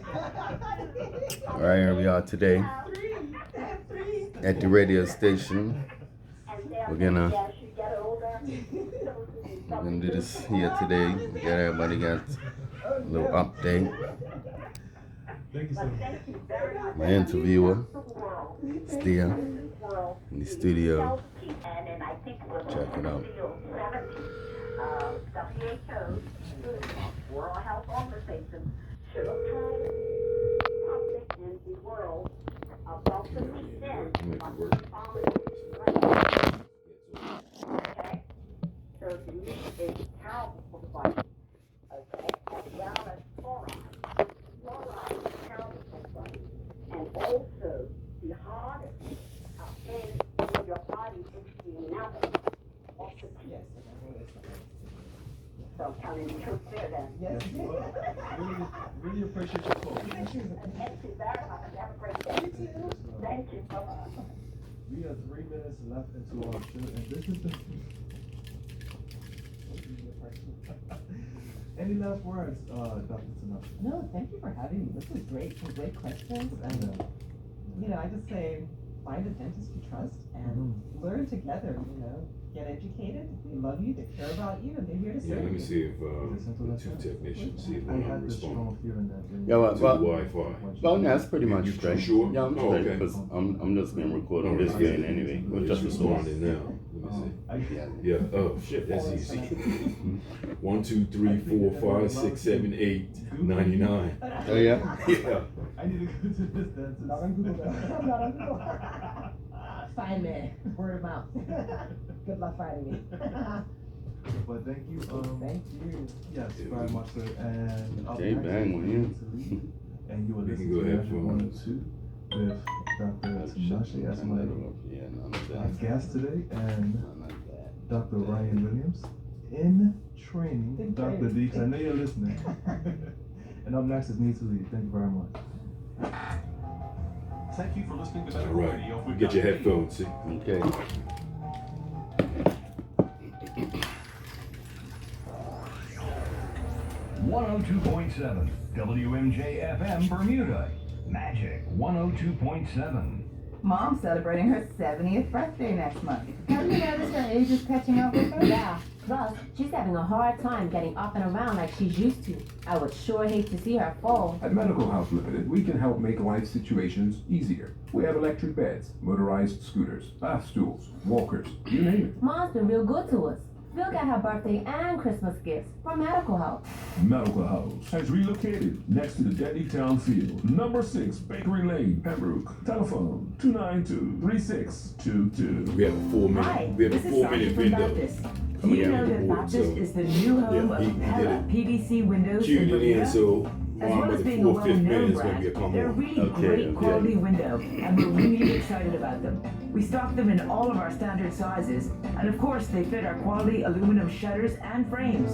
All right, here we are today at the radio station. We're gonna do this here today. Everybody got a little update. My interviewer still in the studio. Check it out. World Health Organization should have told public and the world about the percent of the okay? So the meat is terrible for the body. Okay? As well as fluoride. Fluoride is terrible for the body. And also the hardest thing in your body is the level of the teeth. So I'm telling you the truth there then. Yes. Really appreciate your call. Thank you very much. Have a great day. Thank you. Bye-bye. We have 3 minutes left into our show, and this is the... Any last words, Dr. Tanaka? No, thank you for having me. This was great. Some great questions. And, I just say, find a dentist you trust and learn together, Get educated. They love you. They care about you, and they're here to serve you. Let me see if the two technicians see if I one had this respond strong feeling that... Yeah, to the Wi-Fi. well, that's pretty much You straight. sure? Yeah, I'm Oh, straight okay. because I'm just being recorded on this game anyway. But It's just a story. responding now. Let me see. Yeah. Yeah. Oh shit, that's easy. 1, 2, 3, 4, 5, 6, 7, 8, 99. Oh yeah. Yeah. I need to go to this dentist. Not on Google. Not on Google. Find me. Word of mouth. Good luck finding me. But thank you. Thank you. Yes, very much, sir. And up Okay, next, bang with you. And you will We listen can go to ahead Measure for 1 and 2 with Dr. Tinashe as my Yeah, none of that. guest today, and None of that. Dr. Ryan Williams in training. In Dr. training. D, 'cause I know you're listening. And up next is Need to Lead. Thank you very much. Thank you for listening to All Medical right. Radio. Get your headphones. See. Okay. 102.7 WMJ-FM Bermuda. Magic 102.7. Mom's celebrating her 70th birthday next month. Have you noticed her age is catching up with her? Yeah, plus, she's having a hard time getting up and around like she's used to. I would sure hate to see her fall. At Medical House Limited, we can help make life situations easier. We have electric beds, motorized scooters, bath stools, walkers, you name it. Mom's been real good to us. Phil got her birthday and Christmas gifts from Medical House. Medical House has relocated next to the Denny Town Field, number 6 Bakery Lane, Pembroke. Telephone 292-3622. We have a 4 minute. Hi, We have a this is 4 Sasha minute from window. Baptist. Coming You down know the that board, Baptist so is the new home yeah, of he did Pella it. PVC windows Tuned in it in, Bermuda. so As well by as the being a 4th, 5th minute well-known is going to be a brand, come they're on. really Okay, great okay. quality window, and we're really excited about them. We stock them in all of our standard sizes, and of course they fit our quality aluminum shutters and frames.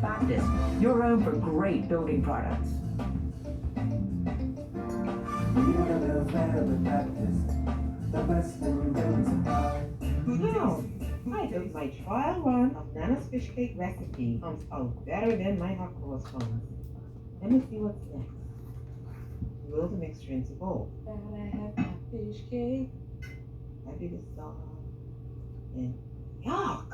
Baptist, your home for great building products. No, I did my trial run of Nana's fish cake recipe. Comes out better than my hot cross buns. Let me see what's next. Roll the mixture into bowl. Gotta have my fish cake. I do the sauce. And yuck!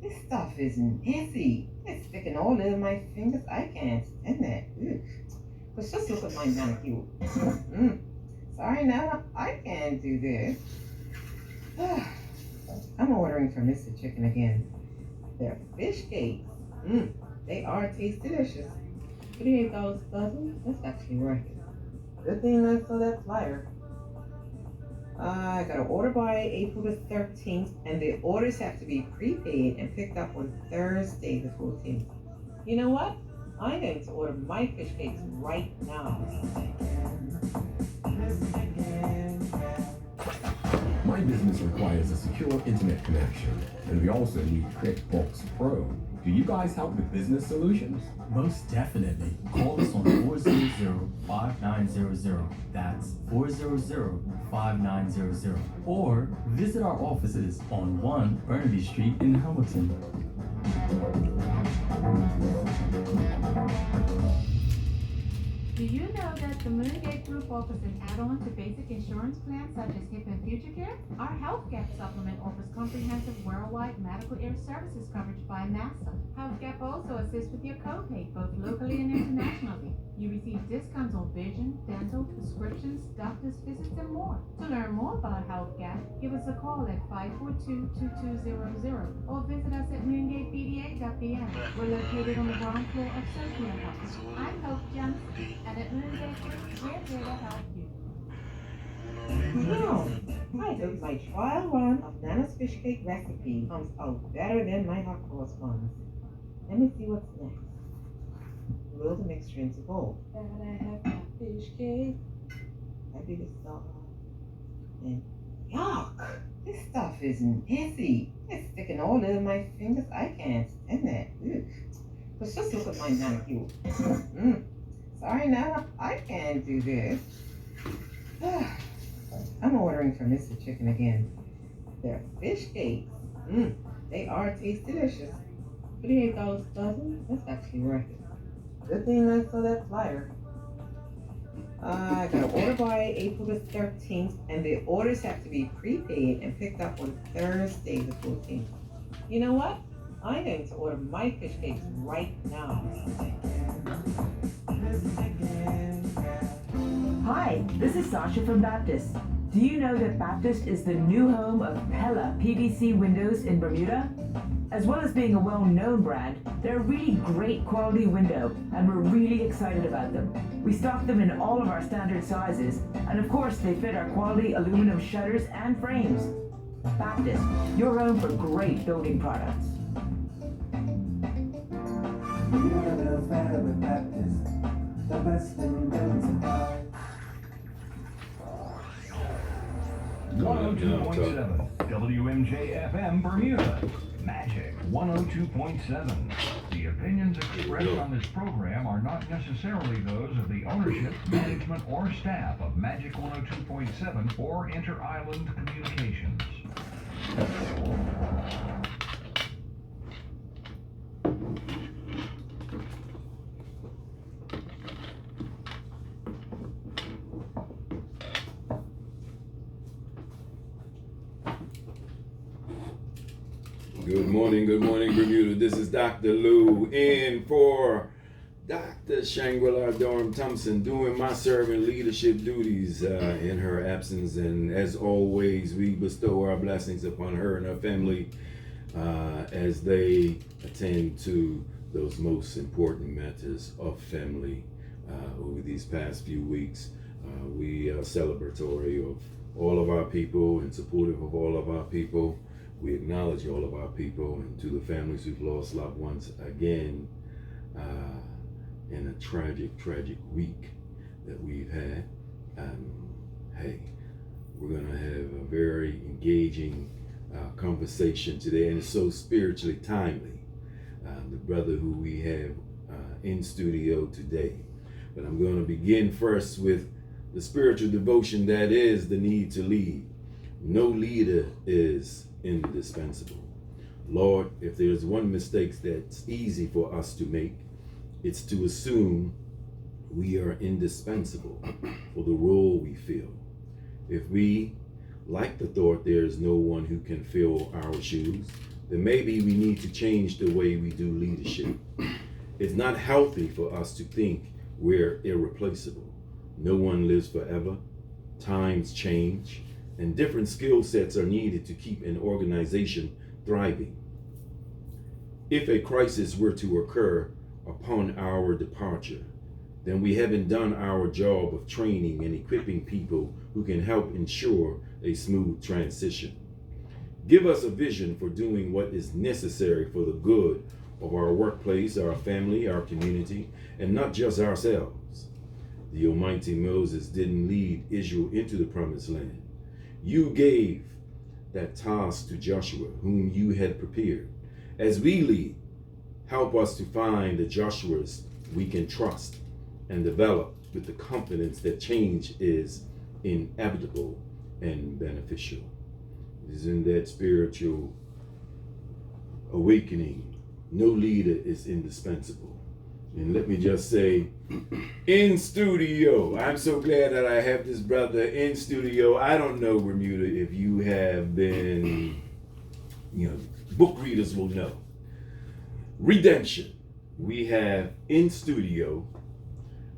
This stuff is nasty. It's sticking all over my fingers. I can't stand that. Ugh. But just look at my manicure. Sorry, Nana, I can't do this. I'm ordering from Mr. Chicken again. Their fish cakes. They are taste delicious. But here goes, cousin. That's actually worth it. Good thing I saw that flyer. I got an order by April the 13th, and the orders have to be prepaid and picked up on Thursday the 14th. You know what? I'm going to order my fish cakes right now. My business requires a secure internet connection, and we also need QuickBooks Pro. Do you guys help with business solutions? Most definitely. Call us on 400-5900. That's 400-5900. Or visit our offices on 1 Burnaby Street in Hamilton. Do you know that the Moongate Group offers an add-on to basic insurance plans such as HIP and Future Care? Our Health Gap supplement offers comprehensive worldwide medical air services coverage by NASA. Health Gap also assists with your copay, both locally and internationally. You receive discounts on vision, dental, prescriptions, doctor's visits, and more. To learn more about Health Gap, give us a call at 542-2200 or visit us at moongatebda.bm. We're located on the ground floor of Sophia House. I'm Hope Johnson, and at Moongate Group, we're here to help you. Wow, I hope my trial run of Nana's fish cake recipe comes out better than my hot cross buns. Let me see what's next. Roll the mixture into bowl. Gotta have my fish cake. I do the sauce. And yuck! This stuff is nasty. It's sticking all over my fingers. I can't stand that. Ugh. But just look at my manicure. Sorry, Nana, I can't do this. I'm ordering from Mr. Chicken again. Their fish cakes. They are taste delicious. $38 a dozen. That's actually worth it. Good thing I saw that flyer. I got an order by April the 13th, and the orders have to be prepaid and picked up on Thursday the 14th. You know what? I'm going to order my fish cakes right now. Hi, this is Sasha from Baptist. Do you know that Baptist is the new home of Pella PVC windows in Bermuda? As well as being a well-known brand, they're a really great quality window, and we're really excited about them. We stock them in all of our standard sizes, and of course they fit our quality aluminum shutters and frames. Baptist, your home for great building products. You're better with Baptist, the best in building supply. 102.7 WMJ FM Bermuda. Magic 102.7. The opinions expressed on this program are not necessarily those of the ownership, management, or staff of Magic 102.7 or Inter-Island Communications. Good morning, Bermuda. This is Dr. Lou in for Dr. Shangri-La Durham Thompson, doing my servant leadership duties in her absence. And as always, we bestow our blessings upon her and her family as they attend to those most important matters of family over these past few weeks. We are celebratory of all of our people and supportive of all of our people. We acknowledge all of our people, and to the families who've lost loved ones again in a tragic week that we've had. Hey, we're going to have a very engaging conversation today, and it's so spiritually timely. The brother who we have in studio today. But I'm going to begin first with the spiritual devotion that is the need to lead. No leader is indispensable. Lord, if there's one mistake that's easy for us to make, it's to assume we are indispensable for the role we fill. If we like the thought there is no one who can fill our shoes, then maybe we need to change the way we do leadership. It's not healthy for us to think we're irreplaceable. No one lives forever. Times change, and different skill sets are needed to keep an organization thriving. If a crisis were to occur upon our departure, then we haven't done our job of training and equipping people who can help ensure a smooth transition. Give us a vision for doing what is necessary for the good of our workplace, our family, our community, and not just ourselves. The Almighty Moses didn't lead Israel into the promised land. You gave that task to Joshua, whom you had prepared. As we lead, help us to find the Joshuas we can trust and develop with the confidence that change is inevitable and beneficial. It is in that spiritual awakening. No leader is indispensable. And let me just say, in studio, I'm so glad that I have this brother in studio. I don't know, Bermuda, if you have been, book readers will know. Redemption. We have in studio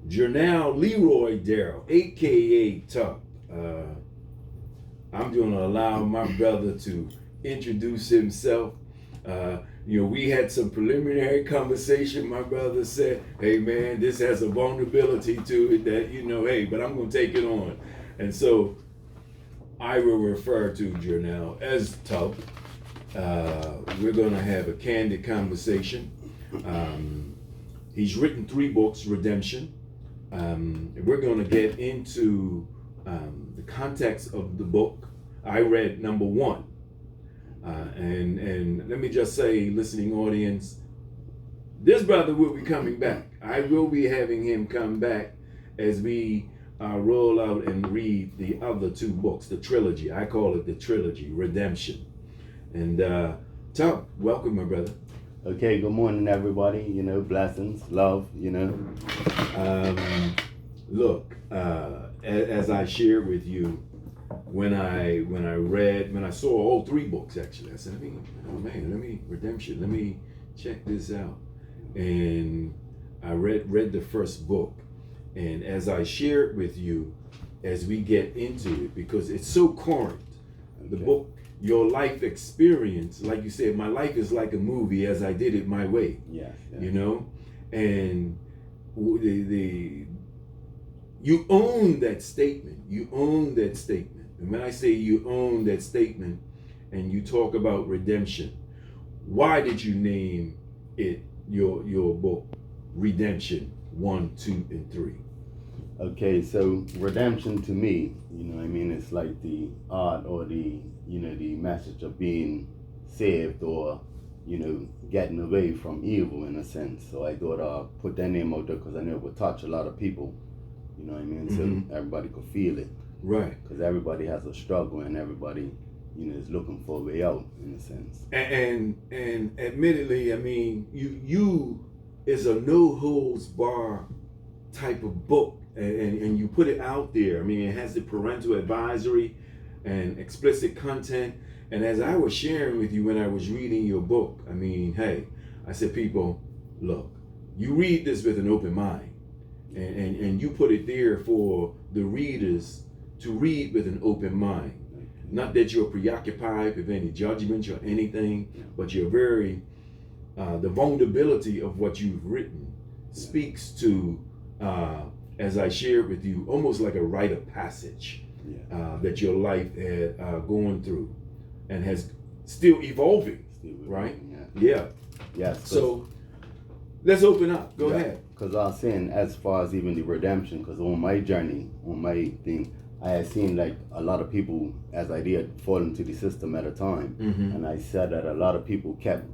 Gernel, Leroy, Darrell, aka Tuck. I'm going to allow my brother to introduce himself. We had some preliminary conversation. My brother said, hey man, this has a vulnerability to it that, hey, but I'm going to take it on. And so I will refer to Gernel as Tuck. We're going to have a candid conversation. He's written 3 books, Redemption. We're going to get into the context of the book. I read number 1. And let me just say, listening audience, this brother will be coming back. I will be having him come back as we roll out and read the other 2 books, the trilogy. I call it the trilogy, Redemption. And Tom, welcome, my brother. Okay, good morning, everybody. Blessings, love, Look, as I shared with you, when I saw all 3 books, actually, I said, Redemption, let me check this out. And I read the first book. And as I shared with you, as we get into it, because it's so current, the book, your life experience, like you said, my life is like a movie as I did it my way. Yes. And you own that statement. You own that statement. And when I say you own that statement and you talk about redemption, why did you name it your book, Redemption 1, 2, and 3? Okay, so redemption to me, it's like the art or the message of being saved or, getting away from evil in a sense. So I thought I'd put that name out there because I knew it would touch a lot of people, so everybody could feel it. Right. Because everybody has a struggle and everybody, is looking for a way out in a sense. And admittedly, you is a no holds bar type of book, and you put it out there. It has the parental advisory and explicit content. And as I was sharing with you when I was reading your book, I said, people, look, you read this with an open mind, and you put it there for the readers to read with an open mind. Not that you're preoccupied with any judgments or anything, but you're very, the vulnerability of what you've written speaks to, as I shared with you, almost like a rite of passage that your life had gone through and has still evolving, right? Yeah. Yes. So let's open up. Go ahead. Because I was saying, as far as even the redemption, because on my journey, on my thing, I had seen like a lot of people, as I did, fall into the system at a time. And I said that a lot of people kept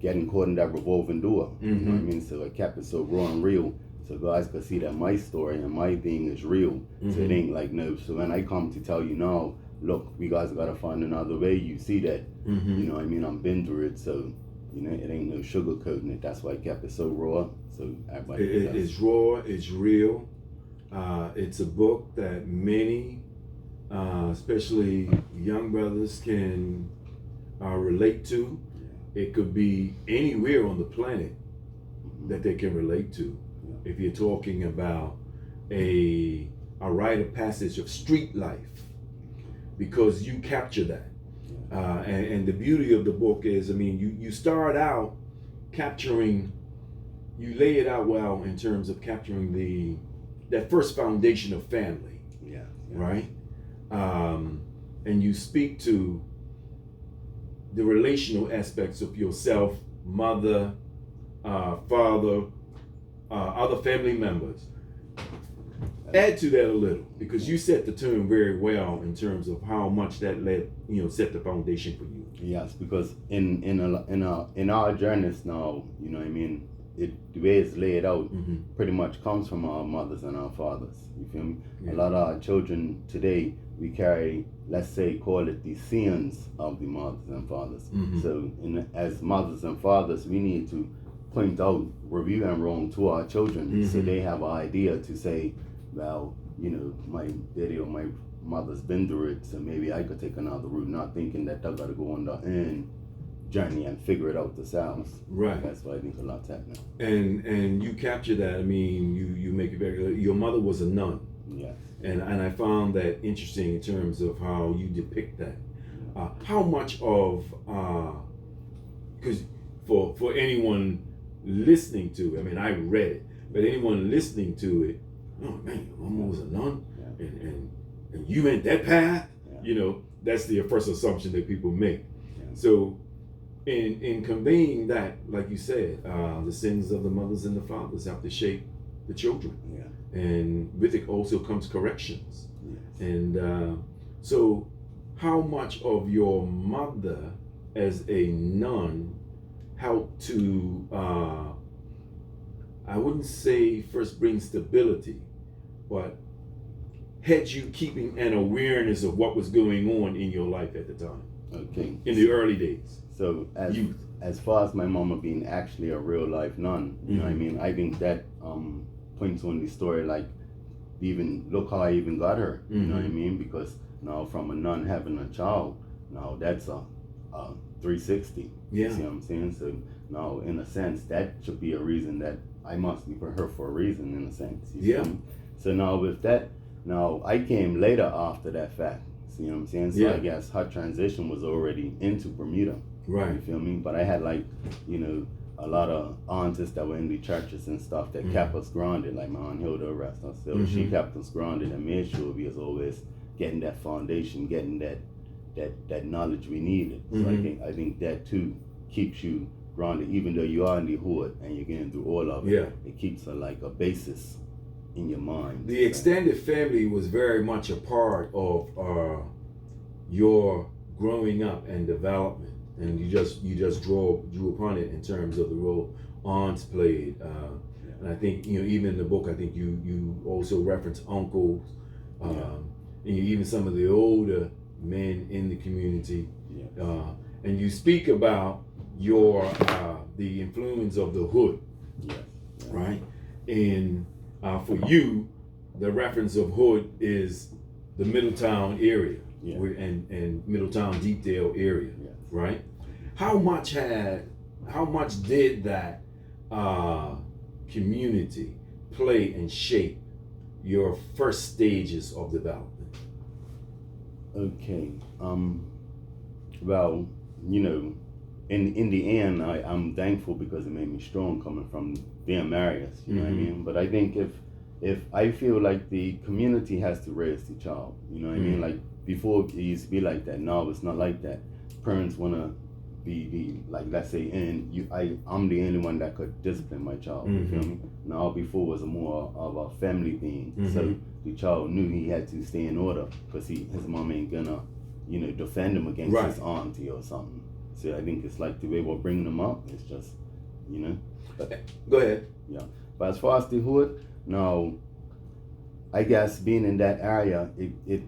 getting caught in that revolving door. You know what I mean? So it kept it so raw and real. So guys could see that my story and my thing is real. So it ain't like no. So when I come to tell you now, look, we guys gotta find another way. You see that, you know what I mean? I'm been through it, so it ain't no sugarcoating it. That's why I kept it so raw. So everybody. It's raw. It's real. It's a book that many, especially young brothers, can relate to. It could be anywhere on the planet that they can relate to. If you're talking about a rite of passage of street life, because you capture that. And the beauty of the book is, you start out capturing, you lay it out well in terms of capturing that first foundation of family. Right? And you speak to the relational aspects of yourself, mother, father, other family members. Add to that a little, because you set the tone very well in terms of how much that set the foundation for you. Yes, because in our journeys now, the way it's laid out pretty much comes from our mothers and our fathers. You feel me? A lot of our children today, we carry, let's say, call it the sins of the mothers and fathers. So as mothers and fathers, we need to point out where we went wrong to our children, so Mhm. they have an idea to say, well, my daddy or my mother's been through it, so maybe I could take another route, not thinking that I gotta go on the end journey and figure it out themselves. Right. That's why I think a lot's happening. And you capture that. I mean, you make it very clear. Your mother was a nun. Yeah. And I found that interesting in terms of how you depict that. How much of, because for anyone listening to it, I mean, I read it, but anyone listening to it, oh man, your mama was a nun, Yeah. and you went that path, Yeah. that's the first assumption that people make. Yeah. So in conveying that, like you said, the sins of the mothers and the fathers have to shape the children. Yeah. And with it also comes corrections. Yes. And so how much of your mother as a nun helped to, I wouldn't say first bring stability, but had you keeping an awareness of what was going on in your life at the time, Okay. in the early days? So as far as my mama being actually a real life nun, you know what I mean? I think that points on the story, like, even look how I even got her, you know what I mean? Because now from a nun having a child, now that's a 360. Yeah. You see what I'm saying? So now in a sense, that should be a reason that I must be for her for a reason, in a sense. You see Yeah. what I mean? So now with that, now I came later after that fact. See what I'm saying? So Yeah. I guess her transition was already into Bermuda. You Right. feel me? But I had a lot of aunts that were in the churches and stuff that kept us grounded, like my aunt Hilda rest us. So she kept us grounded and made sure we was always getting that foundation, getting that knowledge we needed. So I think that too keeps you grounded, even though you are in the hood and you're getting through all of it. Yeah. It keeps a basis in your mind. The extended family was very much a part of your growing up and development, and you just drew upon it in terms of the role aunts played. And I think even in the book, I think you also reference uncles, and even some of the older men in the community, and you speak about your the influence of the hood, right? And for you, the reference of hood is the Middletown area, and Middletown Deepdale area, right? How much did that community play and shape your first stages of development? Okay. Well, in the end, I'm thankful because it made me strong coming from them areas. You know what I mean? But I think if I feel like the community has to raise the child, you know what I mean? Like before it used to be like that. Now it's not like that. Parents wanna be like, let's say, I'm the only one that could discipline my child. You feel me? Now before was more of a family thing. So the child knew he had to stay in order because his mom ain't gonna, defend him against his auntie or something. So I think it's like the way we're bringing them up. It's just, But, Go ahead. yeah. But as far as the hood, now, I guess being in that area, it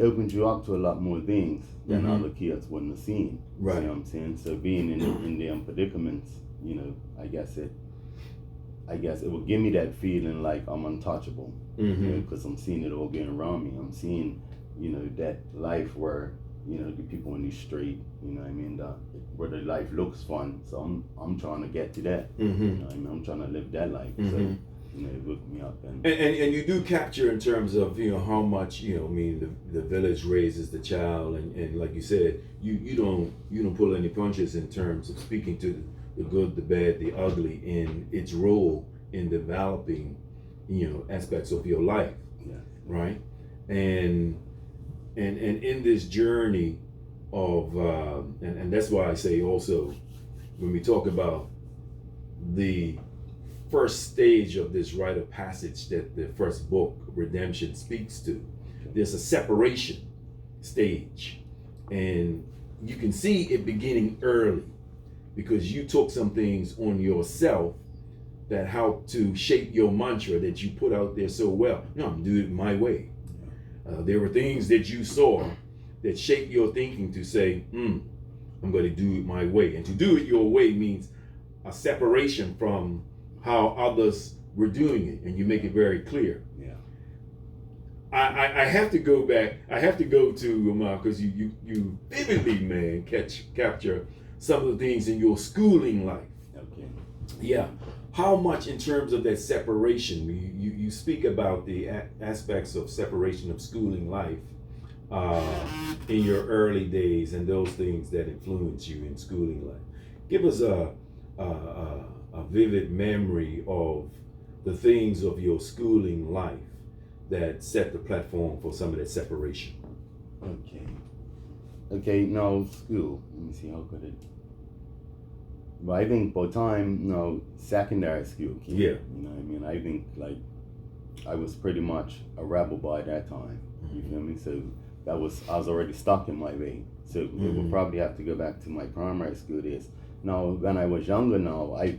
opens you up to a lot more things than other kids wouldn't have seen. Right. You know what I'm saying? So being in them predicaments, I guess it will give me that feeling like I'm untouchable. Because I'm seeing it all getting around me. I'm seeing, that life where, the people in the street, where the life looks fun. So I'm trying to get to that. You know what I mean? I'm trying to live that life. So, it woke me up. And you do capture in terms of, how much, the village raises the child. And like you said, you don't pull any punches in terms of speaking to the good, the bad, the ugly in its role in developing, aspects of your life. Yeah. Right. And in this journey of and that's why I say also when we talk about the first stage of this rite of passage that the first book Redemption speaks to, there's a separation stage, and you can see it beginning early because you took some things on yourself that helped to shape your mantra that you put out there so well. No, I'm doing it my way. There were things that you saw that shaped your thinking to say, I'm going to do it my way. And to do it your way means a separation from how others were doing it, and you make it very clear. Yeah. I have to go back. I have to go to because you vividly, man, capture some of the things in your schooling life. Okay. Yeah. How much in terms of that separation? You speak about the aspects of separation of schooling life in your early days and those things that influence you in schooling life. Give us a vivid memory of the things of your schooling life that set the platform for some of that separation. Okay, now school. Let me see, how could it? But I think by the time, secondary school came, Yeah. you know what I mean? I think, like, I was pretty much a rebel by that time. You feel me? So I was already stuck in my way. So it would probably have to go back to my primary school days. Now, when I was younger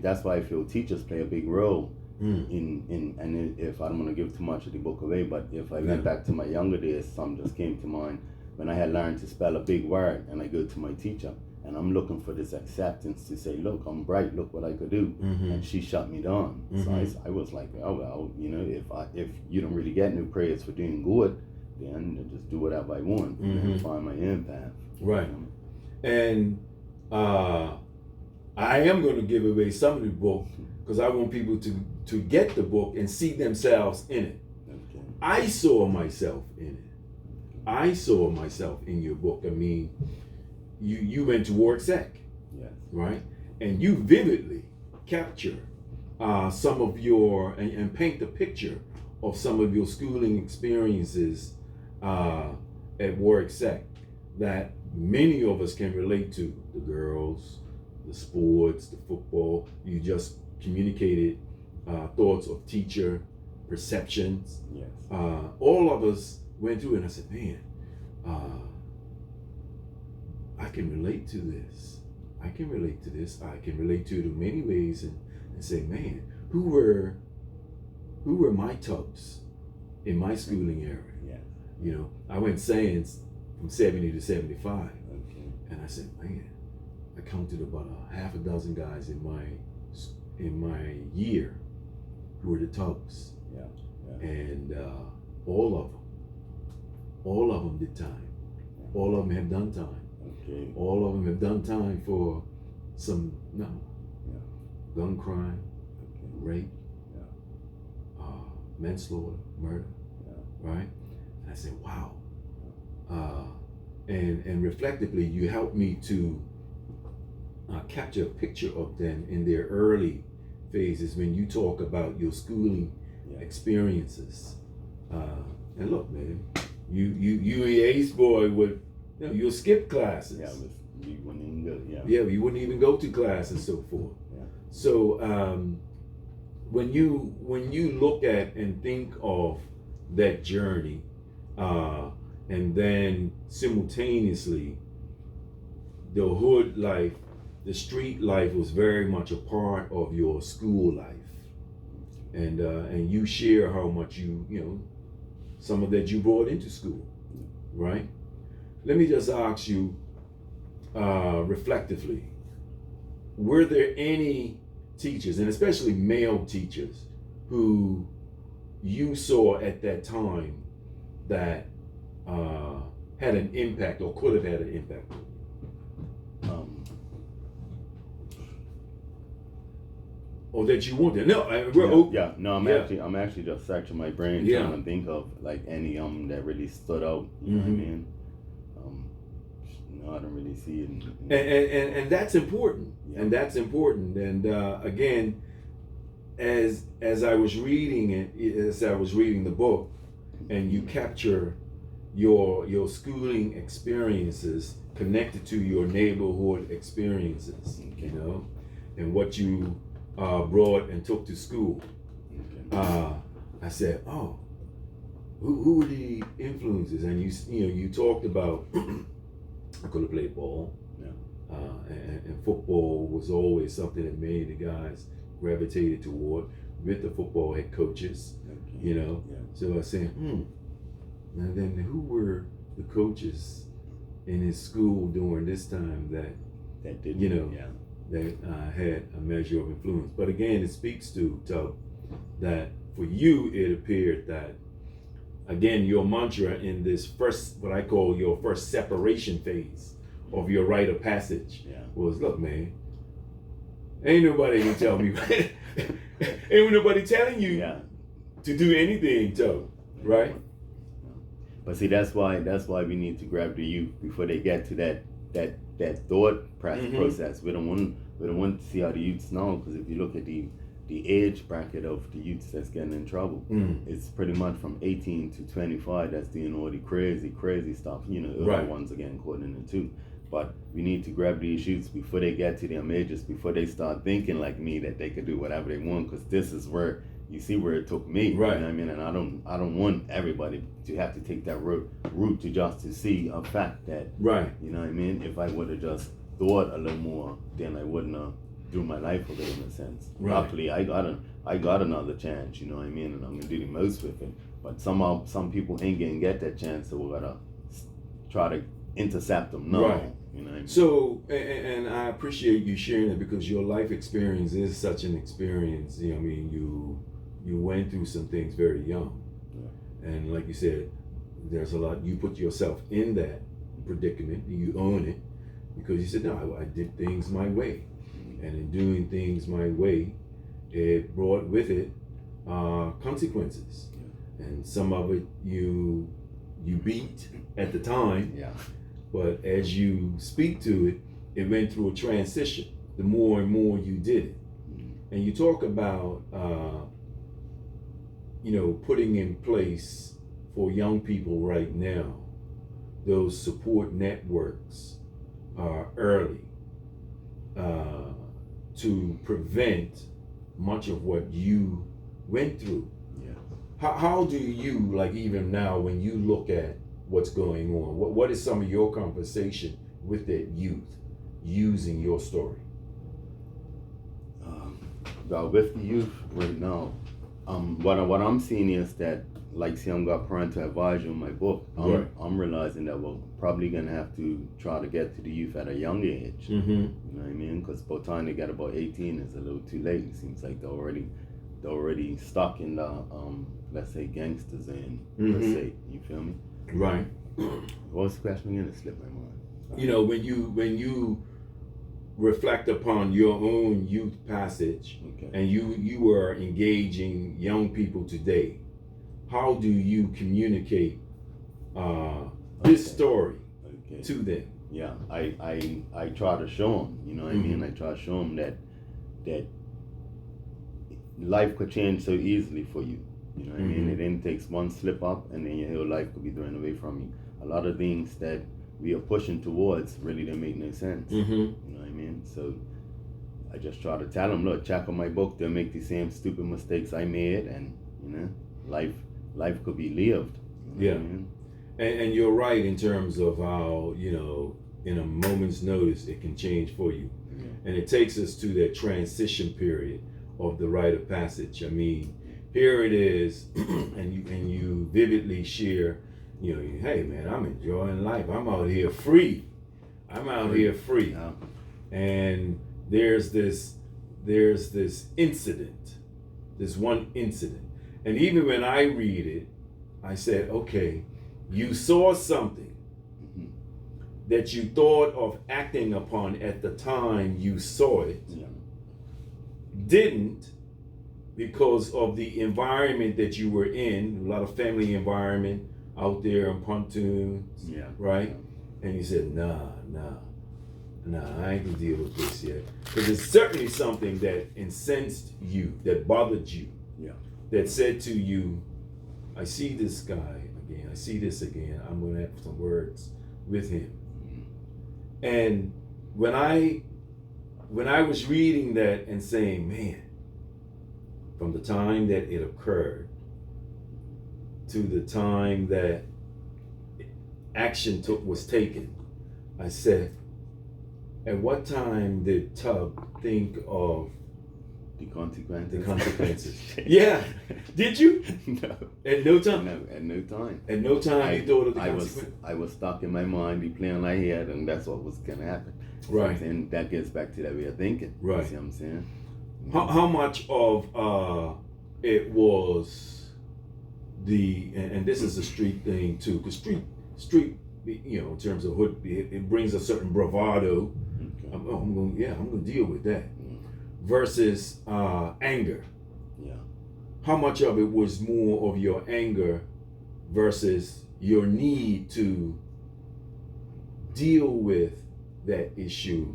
that's why I feel teachers play a big role and if I don't want to give too much of the book away, but if I went back to my younger days, some just came to mind when I had learned to spell a big word and I go to my teacher and I'm looking for this acceptance to say, look, I'm bright, look what I could do. And she shut me down. So I was like, oh, well, if you don't really get no praise for doing good, then I just do whatever I want and find my own path. Right. And I am going to give away some of the book because I want people to get the book and see themselves in it. Okay. I saw myself in it. I saw myself in your book. I mean, you went to Ward Sec, right? And you vividly capture some of your, and paint the picture of some of your schooling experiences at Ward Sec that many of us can relate to. The girls, the sports, the football. You just communicated thoughts of teacher perceptions. Yes. All of us went through it, and I said, man, I can relate to this. I can relate to this. I can relate to it in many ways, and say, man, who were my tubs in my schooling area? Yeah. You know, I went science from 70 to 75, Okay. and I said, man, I counted about a half a dozen guys in my year who were the tubs. Yeah. And all of them did time. All of them have done time. Okay. All of them have done time for some gun crime, rape, manslaughter, murder, right? And I said, wow. And reflectively, you helped me to capture a picture of them in their early phases when you talk about your schooling experiences. And look, man, you a ace boy with, you'll skip classes. Yeah, you wouldn't even go. Yeah, you wouldn't even go to class and so forth. Yeah. So when you look at and think of that journey, and then simultaneously the hood life, the street life was very much a part of your school life, and you share how much some of that you brought into school, right? Let me just ask you reflectively, were there any teachers, and especially male teachers, who you saw at that time that had an impact or could have had an impact on you? Or that you wanted? No, I'm actually just searching my brain trying to think of like any that really stood out. You know what I mean? No, I don't really see it. And that's important. Yeah. And that's important. And again, as I was reading it, as I was reading the book, and you capture your schooling experiences connected to your neighborhood experiences, and what you brought and took to school. I said, oh, who were the influences? And you talked about I could have played ball, and football was always something that many of the guys gravitated toward with the football head coaches. So I said, and then who were the coaches in his school during this time that that had a measure of influence. But again, it speaks to Tub that for you it appeared that again your mantra in this first, what I call your first separation phase of your rite of passage, was, look, man, ain't nobody gonna tell me, ain't nobody telling you to do anything, Tub, right? But see, that's why we need to grab the youth before they get to that thought process. We don't want to see how the youths know, because if you look at the age bracket of the youths that's getting in trouble, it's pretty much from 18 to 25 that's doing all the crazy stuff. You know, the other ones are getting caught in it too. But we need to grab these youths before they get to their ages, before they start thinking like me that they could do whatever they want, because this is where you see where it took me, right? You know what I mean? And I don't want everybody to have to take that route to just to see a fact that, right? You know what I mean? If I would have just thought a little more, then I wouldn't have threw my life away in a sense. Right. Luckily, I got another chance. You know what I mean? And I'm gonna do the most with it. But some people ain't gonna get that chance, so we gotta try to intercept them. No, right. You know what I mean? So, and I appreciate you sharing it, because your life experience is such an experience. You know, I mean, you went through some things very young, and like you said, there's a lot. You put yourself in that predicament. You own it, because you said, no, I did things my way, and in doing things my way, it brought with it consequences, and some of it you beat at the time. But as you speak to it, it went through a transition. The more and more you did it, and you talk about, putting in place for young people right now, those support networks early to prevent much of what you went through. How do you, like, even now when you look at what's going on, what is some of your conversation with that youth using your story? With the youth right now, what I'm seeing is that, like, see, I'm got parental advisory in my book. I'm realizing that we're probably gonna have to try to get to the youth at a young age. You know what I mean? Because by the time they get about 18, it's a little too late. It seems like they're already stuck in the let's say gangsters in per se. You feel me? Right. What was the question again? It slipped my mind. You know, when you reflect upon your own youth passage, and you were engaging young people today, how do you communicate this story to them? Yeah, I try to show them. You know what I mean? I try to show them that life could change so easily for you. You know what I mean? It then takes one slip up, and then your whole life could be thrown away from you. A lot of things that we are pushing towards really don't make no sense. You know what I mean? So I just try to tell them, look, check out my book. They'll make the same stupid mistakes I made, and life could be lived. You know what I mean? And you're right in terms of how, in a moment's notice, it can change for you. And it takes us to that transition period of the rite of passage. I mean, here it is, and you vividly share, hey man, I'm enjoying life. I'm out here free. And there's this incident, this one incident. And even when I read it, I said, okay, you saw something that you thought of acting upon at the time you saw it, didn't, because of the environment that you were in, a lot of family environment out there in pontoons, right? And you said, nah, I ain't gonna deal with this yet. Because it's certainly something that incensed you, that bothered you, that said to you, I see this guy again, I see this again, I'm gonna have some words with him. And when I was reading that and saying, man, from the time that it occurred to the time that action was taken, I said, at what time did Tub think of The consequences. The consequences. Yeah. Did you? No. At no time. No, at no time. At no time you thought of the I consequences. was stuck in my mind, the plan I had, and that's what was gonna happen. Right. And that gets back to that way of thinking. Right. You see what I'm saying? How much of it was and this is a street thing too, because street, you know, in terms of hood, it brings a certain bravado. Okay. I'm going to deal with that. Versus anger. Yeah. How much of it was more of your anger versus your need to deal with that issue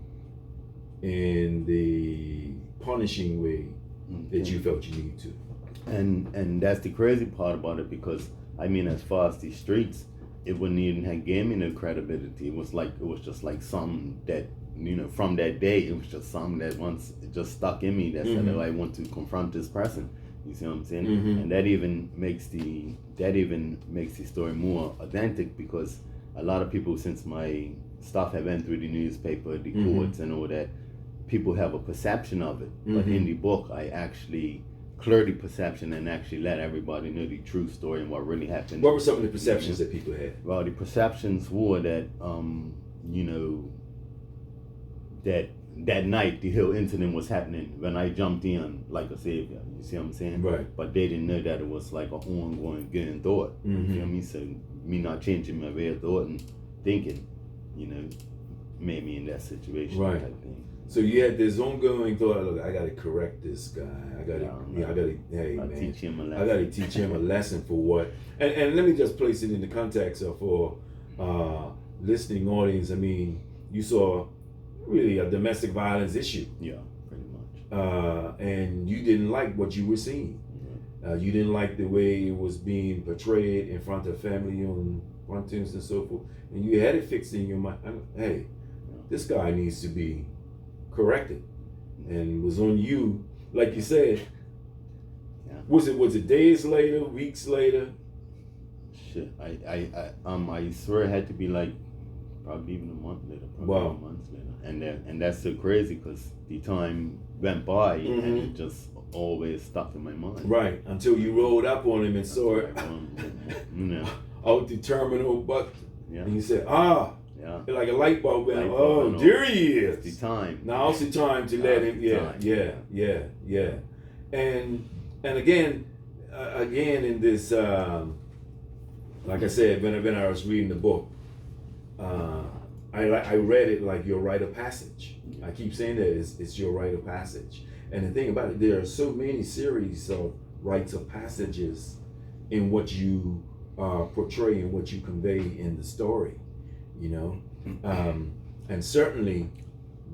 in the punishing way that you felt you needed to? And that's the crazy part about it, because I mean, as far as the streets, it wouldn't even have gave me no credibility. It was just like something that, you know, from that day, it was just something that once it just stuck in me that said that I want to confront this person. You see what I'm saying? And that even makes the story more authentic, because a lot of people, since my stuff have been through the newspaper, the courts and all that, people have a perception of it. But in the book, I actually clear the perception and actually let everybody know the true story and what really happened. What were some of the perceptions that people had? Well, the perceptions were that, you know, that night the whole incident was happening when I jumped in like a savior. You see what I'm saying? Right. But they didn't know that it was like an ongoing good thought. You feel me? So me not changing my way of thought and thinking, you know, made me in that situation. Right. Type thing. So you had this ongoing thought, look, I gotta correct this guy. I gotta teach him a lesson. I gotta teach him a lesson for what. And let me just place it in the context of for listening audience. I mean, you saw really a domestic violence issue. Yeah, pretty much. And you didn't like what you were seeing. You didn't like the way it was being portrayed in front of family on frontiers and so forth. And you had it fixed in your mind. Hey, this guy needs to be corrected, and it was on you, like you said. Was it days later, weeks later? Shit, I swear it had to be like probably even a month later, probably months later, and that's so crazy because the time went by and it just always stuck in my mind. Right, until you rolled up on him and saw it out the terminal, but and you said, like a light bulb went, there he is. It's the time. Now it's the time to let him. Yeah. And again in this, like I said, when I was reading the book, I read it like your rite of passage. I keep saying that it's your rite of passage. And the thing about it, there are so many series of rites of passages in what you portray and what you convey in the story, you know. And certainly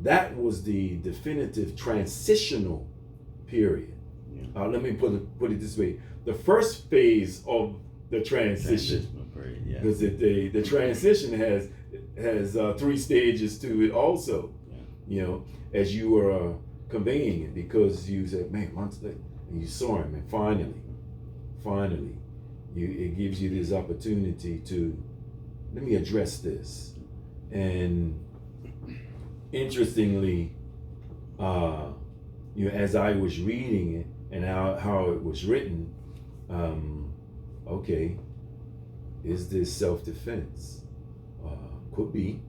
that was the definitive transitional period. Let me put it this way: the first phase of the transition, because the transition has 3 stages to it also. You know, as you were conveying it, because you said, man, months later, and you saw him, and finally, it gives you this opportunity to let me address this. And interestingly, you know, as I was reading it and how it was written, okay, is this self-defense? Could be.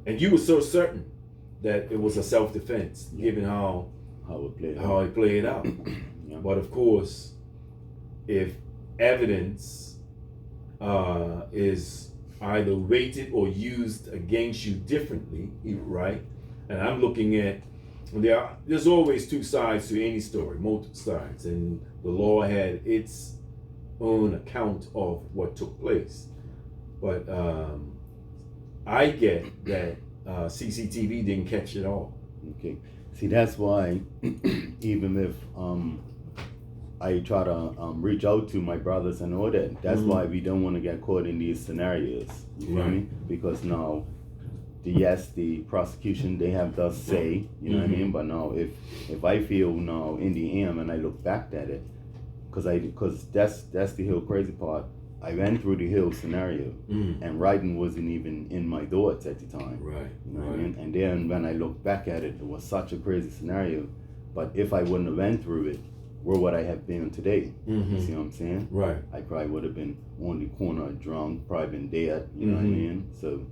And you were so certain that it was a self-defense, given how it played out. But of course, if evidence is either weighted or used against you differently, right? And I'm looking at, there's always 2 sides to any story, multiple sides, and the law had its own account of what took place. But I get that CCTV didn't catch it all. Okay. See, that's why even if I try to reach out to my brothers and all that, that's why we don't want to get caught in these scenarios. You feel me? Because now, the prosecution, they have the say, you know what I mean? But now, if I feel now in the end and I look back at it, because that's the whole crazy part. I went through the Hill scenario, Mm. and writing wasn't even in my thoughts at the time. Right. You know right. what I mean? And then when I look back at it, it was such a crazy scenario. But if I wouldn't have went through it, where would I have been today? Mm-hmm. You see what I'm saying? Right. I probably would have been on the corner drunk, probably been dead. You know what I mean? So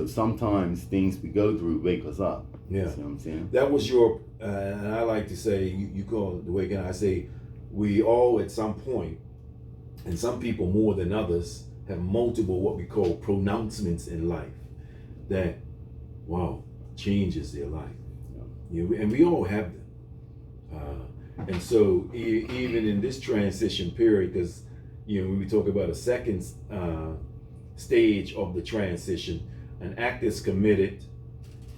sometimes things we go through wake us up. Yeah. You see what I'm saying? That was your, and I like to say, you call it the way I say, we all at some point, and some people more than others, have multiple what we call pronouncements in life that, wow, changes their life. You know, and we all have them. And so even in this transition period, because, you know, when we talk about a second stage of the transition, an act is committed,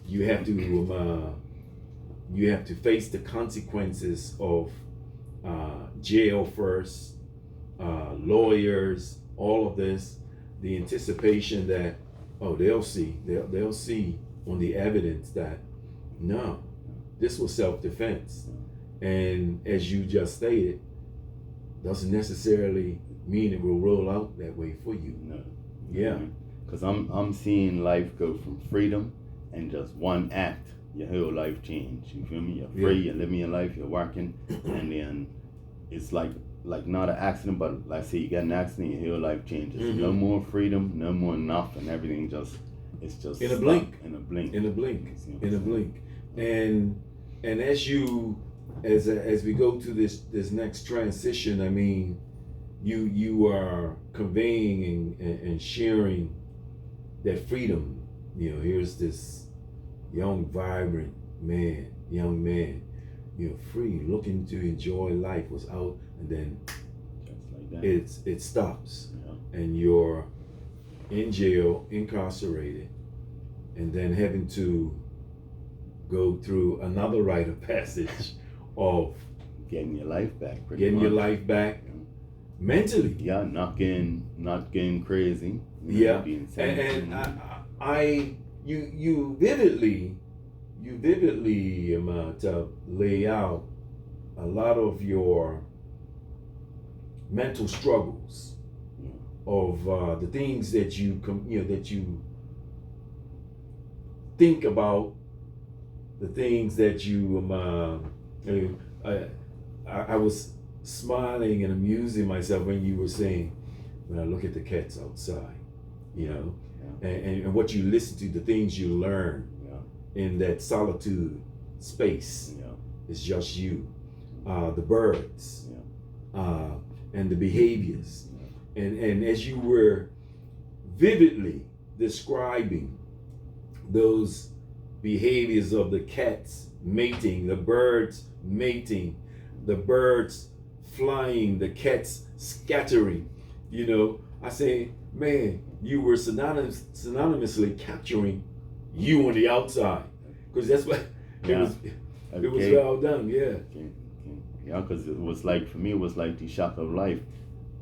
you have to face the consequences of jail first, lawyers, all of this, the anticipation that, oh, they'll see on the evidence that no, this was self-defense. And as you just stated, doesn't necessarily mean it will roll out that way for you. No. Yeah. Because I'm seeing life go from freedom and just one act, your whole life change. You feel me? You're free, you're living your life, you're working, and then it's like not an accident, but like say you get an accident, your whole life changes. Mm-hmm. No more freedom, no more nothing. Everything it's just in a blink. In a blink. In a blink. In a blink. And as we go to this next transition, I mean, you are conveying and sharing that freedom. You know, here's this young, vibrant young man, you know, free, looking to enjoy life, was out, and then just like that. it stops, Yeah. and you're in jail, incarcerated, and then having to go through another rite of passage of Getting your life back. getting your life back mentally. Yeah, not getting crazy. Yeah, being and you vividly lay out a lot of your mental struggles of the things that you think about, the things that I was smiling and amusing myself when you were saying, when I look at the cats outside, you know, and what you listen to, the things you learn in that solitude space. It's just you, the birds, and the behaviors. And as you were vividly describing those behaviors of the cats mating, the birds mating, the birds flying, the cats scattering, you know, I say, man, you were synonymously capturing you on the outside, because that's what it was well done. Yeah, because it was like, for me, it was like the shock of life.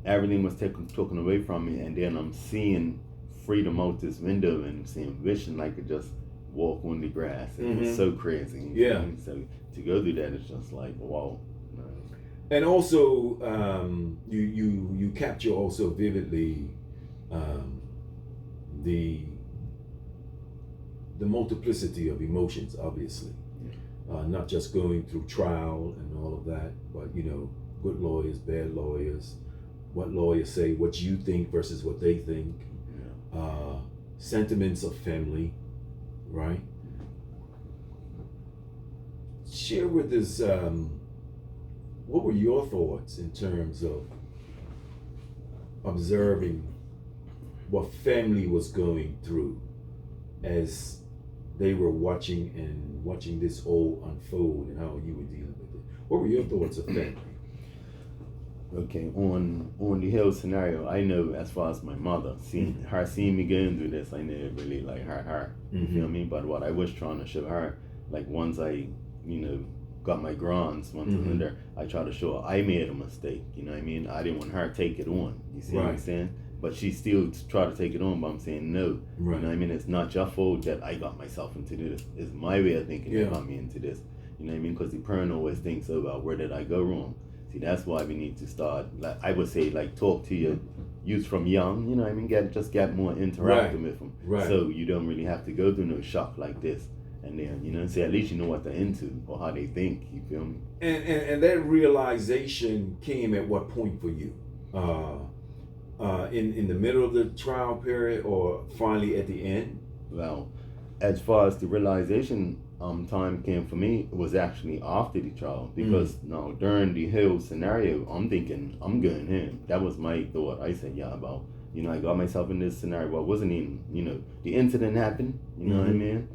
Everything was taken away from me, and then I'm seeing freedom out this window and seeing wishing I could just walk on the grass. It was so crazy. Yeah. So to go through that, it's just like, wow. And also, you capture also vividly the multiplicity of emotions, obviously. Not just going through trial and all of that, but, you know, good lawyers, bad lawyers, what lawyers say, what you think versus what they think, sentiments of family, right? Share with us, what were your thoughts in terms of observing what family was going through as they were watching this all unfold, and how you were dealing with it? What were your thoughts of family? Okay, on the Hill scenario, I know as far as my mother, seeing me going through this, I never really like her. You feel me? But what I was trying to show her, like once I, you know, got my grants, once I was in there, I tried to show her I made a mistake. You know what I mean? I didn't want her to take it on. You see what I'm saying? But she still tried to take it on, but I'm saying no. Right. You know what I mean? It's not your fault that I got myself into this. It's my way of thinking that got me into this. You know what I mean? Because the parent always thinks about where did I go wrong. See, that's why we need to start, like I would say, like talk to use from young, you know what I mean, get more interactive with them. Right. So you don't really have to go through no shock like this. And then, you know, say at least you know what they're into or how they think, you feel me? And that realization came at what point for you? In the middle of the trial period or finally at the end? Well, as far as the realization time came for me, it was actually after the trial, because now during the whole scenario, I'm thinking I'm going in. That was my thought. I said, yeah, about, you know, I got myself in this scenario. Well, it wasn't even, you know, the incident happened, you know what I mean?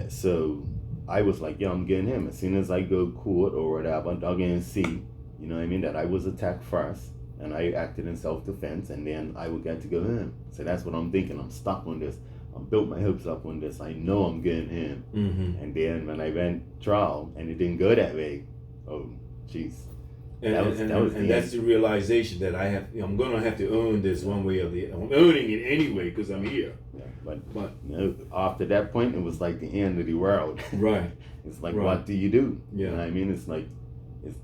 So I was like, yeah, I'm getting him. As soon as I go court or whatever, they're going to see, you know what I mean, that I was attacked first and I acted in self-defense, and then I would get to go in. So that's what I'm thinking. I'm stuck on this. I built my hopes up on this. I know I'm getting him. And then when I went trial and it didn't go that way, oh, jeez. And that's the realization that I'm going to have to own this one way or the other. I'm owning it anyway because I'm here. Yeah, but you know, after that point, it was like the end of the world. Right. It's like, what do you do? Yeah. You know what I mean? It's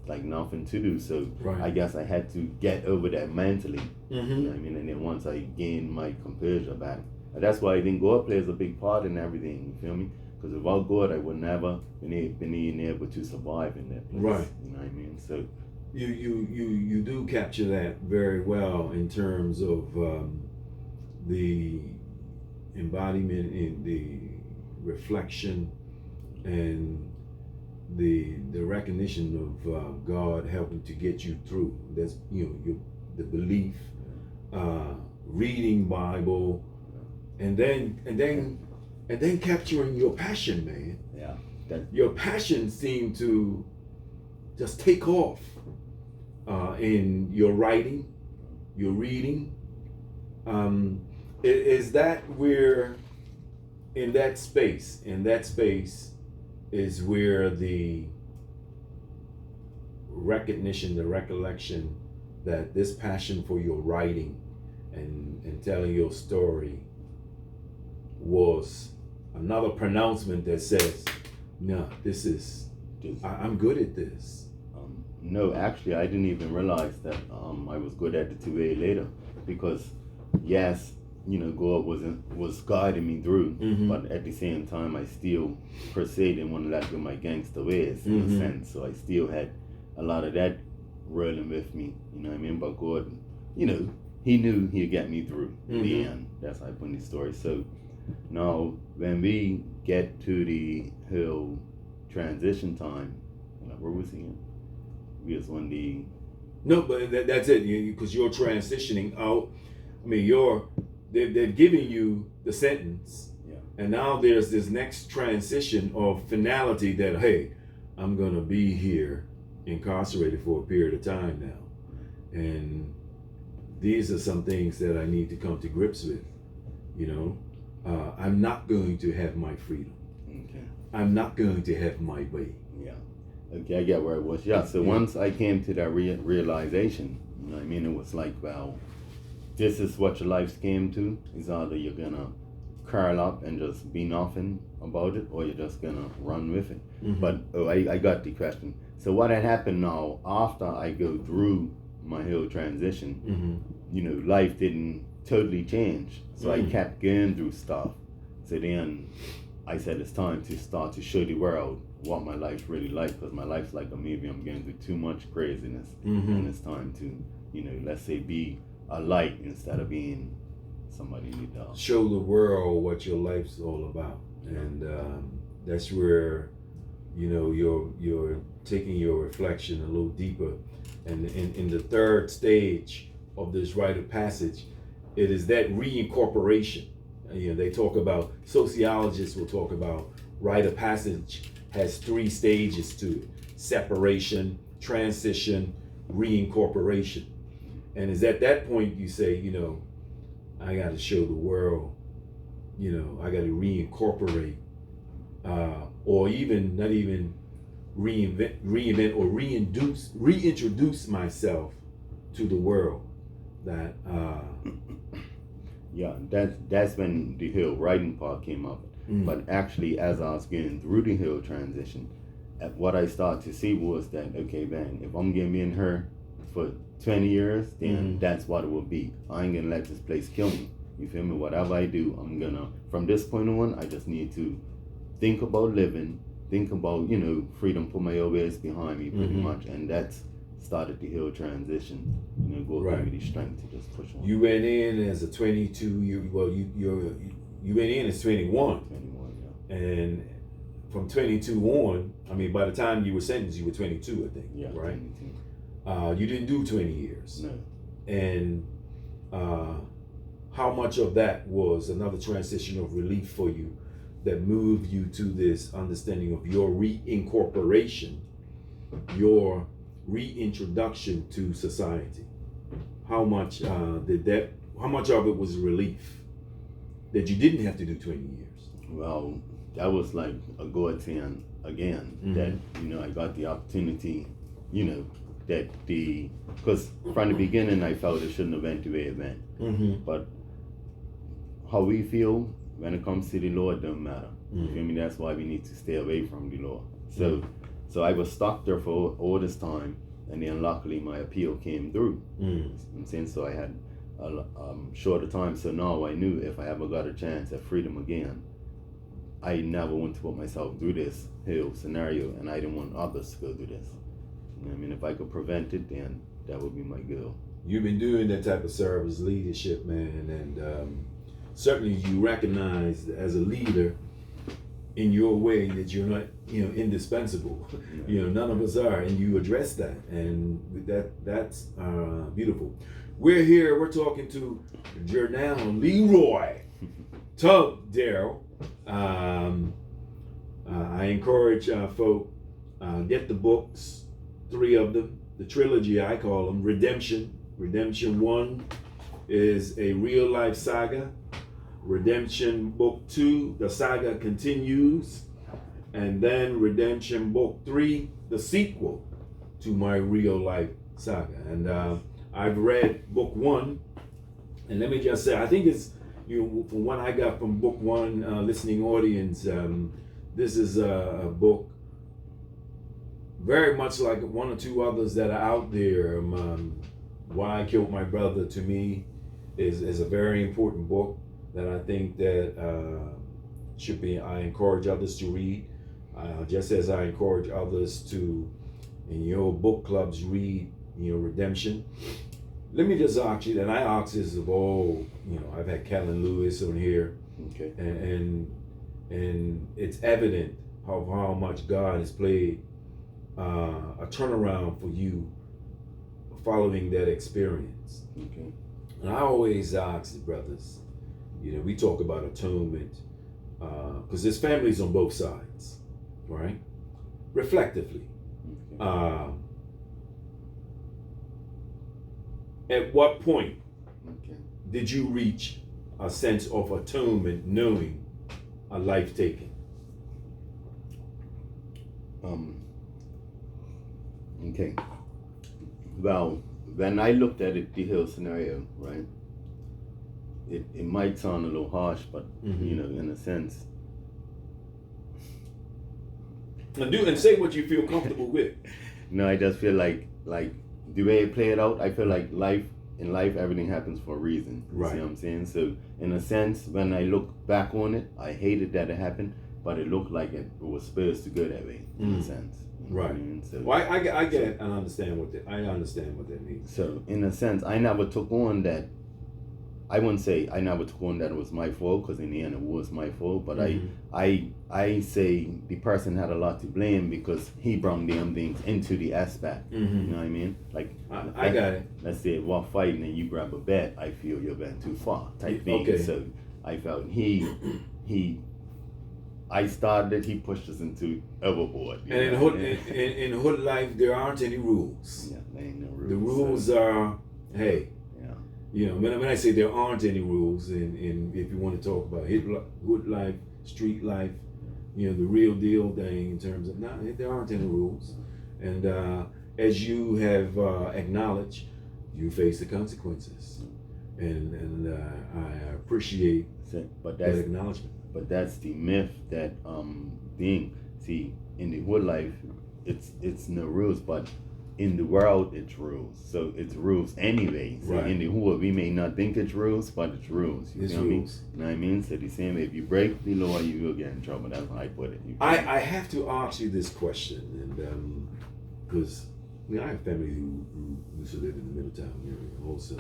like nothing to do. So right. I guess I had to get over that mentally. You know what I mean? And then once I gained my composure back, and that's why I think God plays a big part in everything. You feel me? Because without God, I would never been able to survive in that place. Right. You know what I mean? So you do capture that very well in terms of the embodiment in the reflection and the recognition of God helping to get you through. That's, you know, the belief, reading Bible, and then capturing your passion, man. Yeah. Your passion seemed to just take off in your writing, your reading. Is that where, in that space is where the recognition, the recollection that this passion for your writing and telling your story was another pronouncement that says, no, I'm good at this. No, actually, I didn't even realize that I was good at it till way later, because yes, you know, God was guiding me through, but at the same time, I still, per se, didn't want to let go my gangster ways, in a sense. So I still had a lot of that rolling with me, you know what I mean? But God, you know, He knew He'd get me through in the end. That's how I put the story. So now, when we get to the whole transition time, where was he in? We was on the... No, but that's it, because you're transitioning out. I mean, they've given you the sentence, and now there's this next transition of finality that, hey, I'm going to be here incarcerated for a period of time now. And these are some things that I need to come to grips with, you know. I'm not going to have my freedom. Okay. I'm not going to have my way. Yeah. Okay, I get where it was. Yeah, so once I came to that realization, you know what I mean, it was like, well, this is what your life came to. Is either you're going to curl up and just be nothing about it, or you're just going to run with it. But I got the question. So what had happened now, after I go through my whole transition, you know, life didn't totally change. So I kept going through stuff. So then I said it's time to start to show the world what my life's really like, because my life's like a movie. I'm going through too much craziness, and it's time to, you know, let's say be a light instead of being somebody in the dark. Show the world what your life's all about, and that's where, you know, you're taking your reflection a little deeper, and in the third stage of this rite of passage, it is that reincorporation. You know, they talk about, sociologists will talk about rite of passage has 3 stages to it: separation, transition, reincorporation. And it's at that point you say, you know, I got to show the world, you know, I got to reincorporate, or even not even reinvent or reintroduce myself to the world. That yeah, that's when the Hill writing part came up. But actually, as I was getting through the Hill transition, what I started to see was that, okay, man, if I'm getting in her for 20 years, then Mhm. that's what it will be. I ain't gonna let this place kill me. You feel me? Whatever I do, I'm gonna, from this point on, I just need to think about living, think about, freedom, put my always behind me pretty Mhm. much. And that's started the hill transition, go Right. give me the strength to just push on. You went in as a 22. You went in as 21, 21, yeah. and from 22 on, I mean, by the time you were sentenced, you were 22, I think. Yeah, Right. 22. You didn't do 20 years. No. And how much of that was another transition of relief for you that moved you to this understanding of your reincorporation, your reintroduction to society? How much how much of it was relief that you didn't have to do 20 years? Well, that was like a godsend again, that, I got the opportunity, because from the beginning I felt it shouldn't have went the way it went. Mm-hmm. But how we feel when it comes to the law, it don't matter. Mm-hmm. You feel me? That's why we need to stay away from the law. So I was stuck there for all this time, and then luckily my appeal came through. Mm-hmm. And since so I had a shorter time, so now I knew if I ever got a chance at freedom again, I never want to put myself through this whole scenario, and I didn't want others to go through this. I mean, if I could prevent it, then that would be my goal. You've been doing that type of service leadership, man, and certainly you recognize as a leader in your way that you're not, indispensable. Yeah. None of us are, and you address that, and that's beautiful. We're talking to Gernel, Leroy, Tug, Darrell. I encourage folk, get the books, 3 of them, the trilogy I call them. Redemption 1 is a real life saga. Redemption Book 2, the saga continues, and then Redemption Book 3, the sequel to my real life saga. And I've read Book 1, and let me just say, I think it's, from what I got from Book 1, listening audience, this is a book very much like 1 or 2 others that are out there. Why I Killed My Brother, to me, is a very important book that I think that I encourage others to read, just as I encourage others to, in your book clubs, read, Redemption. Let me just ask you, and I ask this of all, I've had Kellen Lewis on here, Okay. and it's evident how much God has played a turnaround for you following that experience. Okay. And I always ask the brothers, we talk about atonement, because there's families on both sides, right? Reflectively. Okay. At what point Okay. did you reach a sense of atonement, knowing a life taken? Okay. Well, when I looked at it, the Hill scenario, right? It might sound a little harsh, but in a sense. And say what you feel comfortable with. No, I just feel like the way it played out, I feel like in life everything happens for a reason. You Right. see what I'm saying? So in a sense, when I look back on it, I hated that it happened, but it looked like it was supposed to go that way, in a sense. You know what I Right. mean? So, Well, I get it and understand what that means. so in a sense, I never took on that. I wouldn't say I never took on that it was my fault, because in the end it was my fault. But I say the person had a lot to blame, because he brought them things into the aspect. You know what I mean? Like I got it. Let's say we're fighting and you grab a bat, I feel you're bent too far type thing. Okay. So I felt I started, he pushed us into overboard. And in hood life, there aren't any rules. Yeah, there ain't no rules. The rules are, hey, Yeah. when I say there aren't any rules, and if you want to talk about hood life, street life, the real deal thing in terms of, there aren't any rules. And as you have acknowledged, you face the consequences. And I appreciate But that acknowledgement. But that's the myth that in the hood life, it's no rules, but in the world it's rules. So it's rules anyway. So Right. in the hood we may not think it's rules, but it's rules. You It's feel me? rules. You know what I mean? So the same way, if you break the law, you will get in trouble. That's how I put it. You feel me? I have to ask you this question, and because I have family who used to live in the Middletown area also.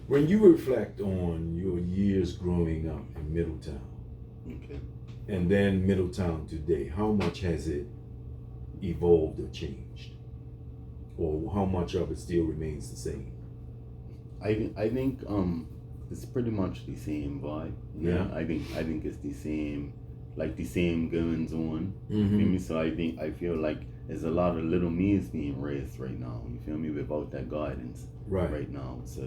When you reflect on your years growing up in Middletown, Okay. and then Middletown today, how much has it evolved or changed? Or how much of it still remains the same? I think it's pretty much the same vibe. Yeah. I think it's the same, like the same goings on. You Mm-hmm. feel me? So I feel like there's a lot of little me's being raised right now. You feel me? Without that guidance right now. So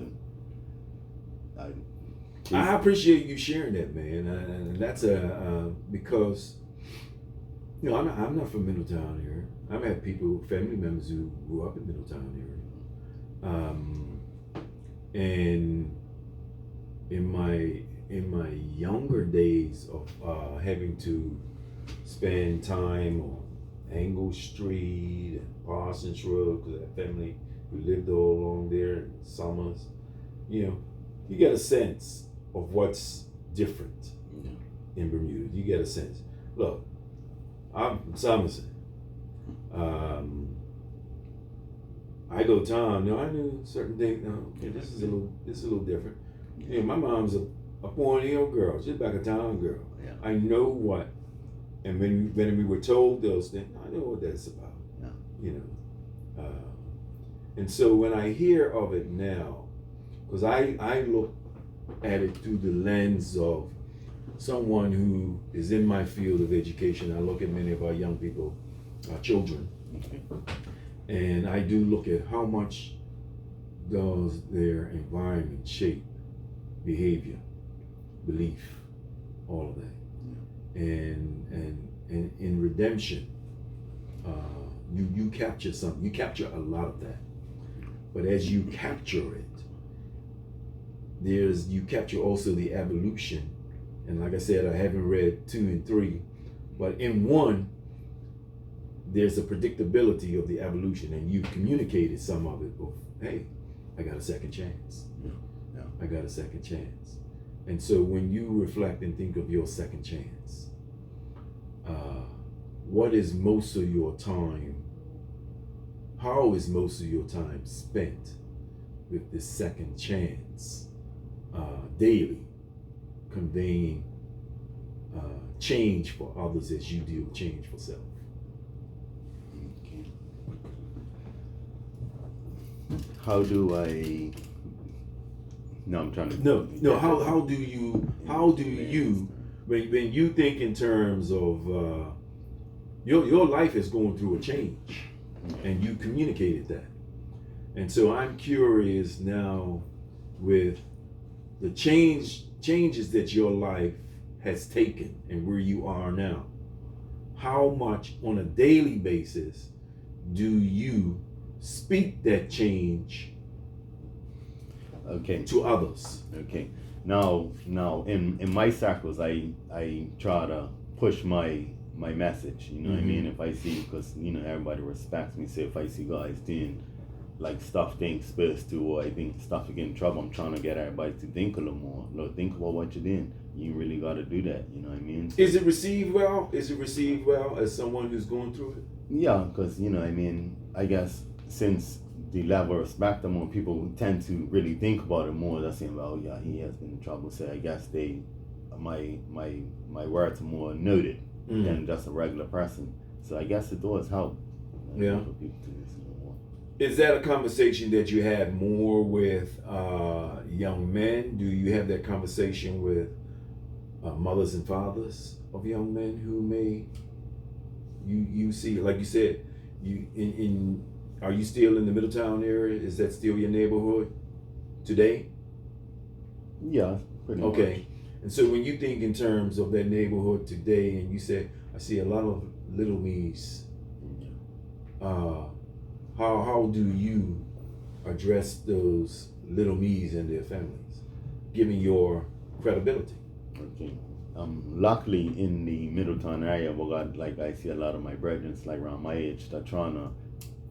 I appreciate you sharing that, man, and that's because I'm not from Middletown area. I've had family members who grew up in Middletown area, and in my younger days of having to spend time on Angle Street and Parsons Road because I had family who lived all along there in summers, you get a sense of what's different in Bermuda. You get a sense. Look, I'm from Somerset. I go town. No, I knew certain things. No, okay, this is a little different. My mom's a Point Hill girl. She's back a town girl. Yeah. I know what, and when we were told those things, I know what that's about. Yeah. And so when I hear of it now, because I look at it through the lens of someone who is in my field of education. I look at many of our young people, our children, Okay. and I do look at how much does their environment shape behavior, belief, all of that. And in redemption, you capture something. You capture a lot of that. But as you capture it, you capture also the evolution. And like I said, I haven't read 2 and 3, but in 1, there's a predictability of the evolution, and you've communicated some of it. Of, hey, I got a second chance. Yeah. I got a second chance. And so when you reflect and think of your second chance, what is most of your time? How is most of your time spent with this second chance daily, conveying change for others as you do change for self? Okay. How do I? No, I'm trying to. No. How do you when you think in terms of your life is going through a change, and you communicated that, and so I'm curious now with the changes that your life has taken and where you are now. How much on a daily basis do you speak that change to others? Okay. Now in my circles I try to push my message, you know what I mean? If I see, because everybody respects me, so if I see guys doing like stuff they ain't supposed to, or I think stuff to get in trouble, I'm trying to get everybody to think a little more. Look, think about what you're doing. You really got to do that, you know what I mean? Is it received well? Is it received well as someone who's going through it? Yeah, because I guess since the level of respect, the more people tend to really think about it more. They're saying, well, yeah, he has been in trouble. So I guess my words are more noted than just a regular person. So I guess it does help. Yeah. For people to listen more. Is that a conversation that you have more with young men? Do you have that conversation with mothers and fathers of young men who may you see, like you said, are you still in the Middletown area? Is that still your neighborhood today? Yeah, pretty much. Okay. And so when you think in terms of that neighborhood today, and you said, I see a lot of little me's, how do you address those little me's and their families, given your credibility? Okay. Luckily in the Middletown area, I see a lot of my brethren like around my age that trying to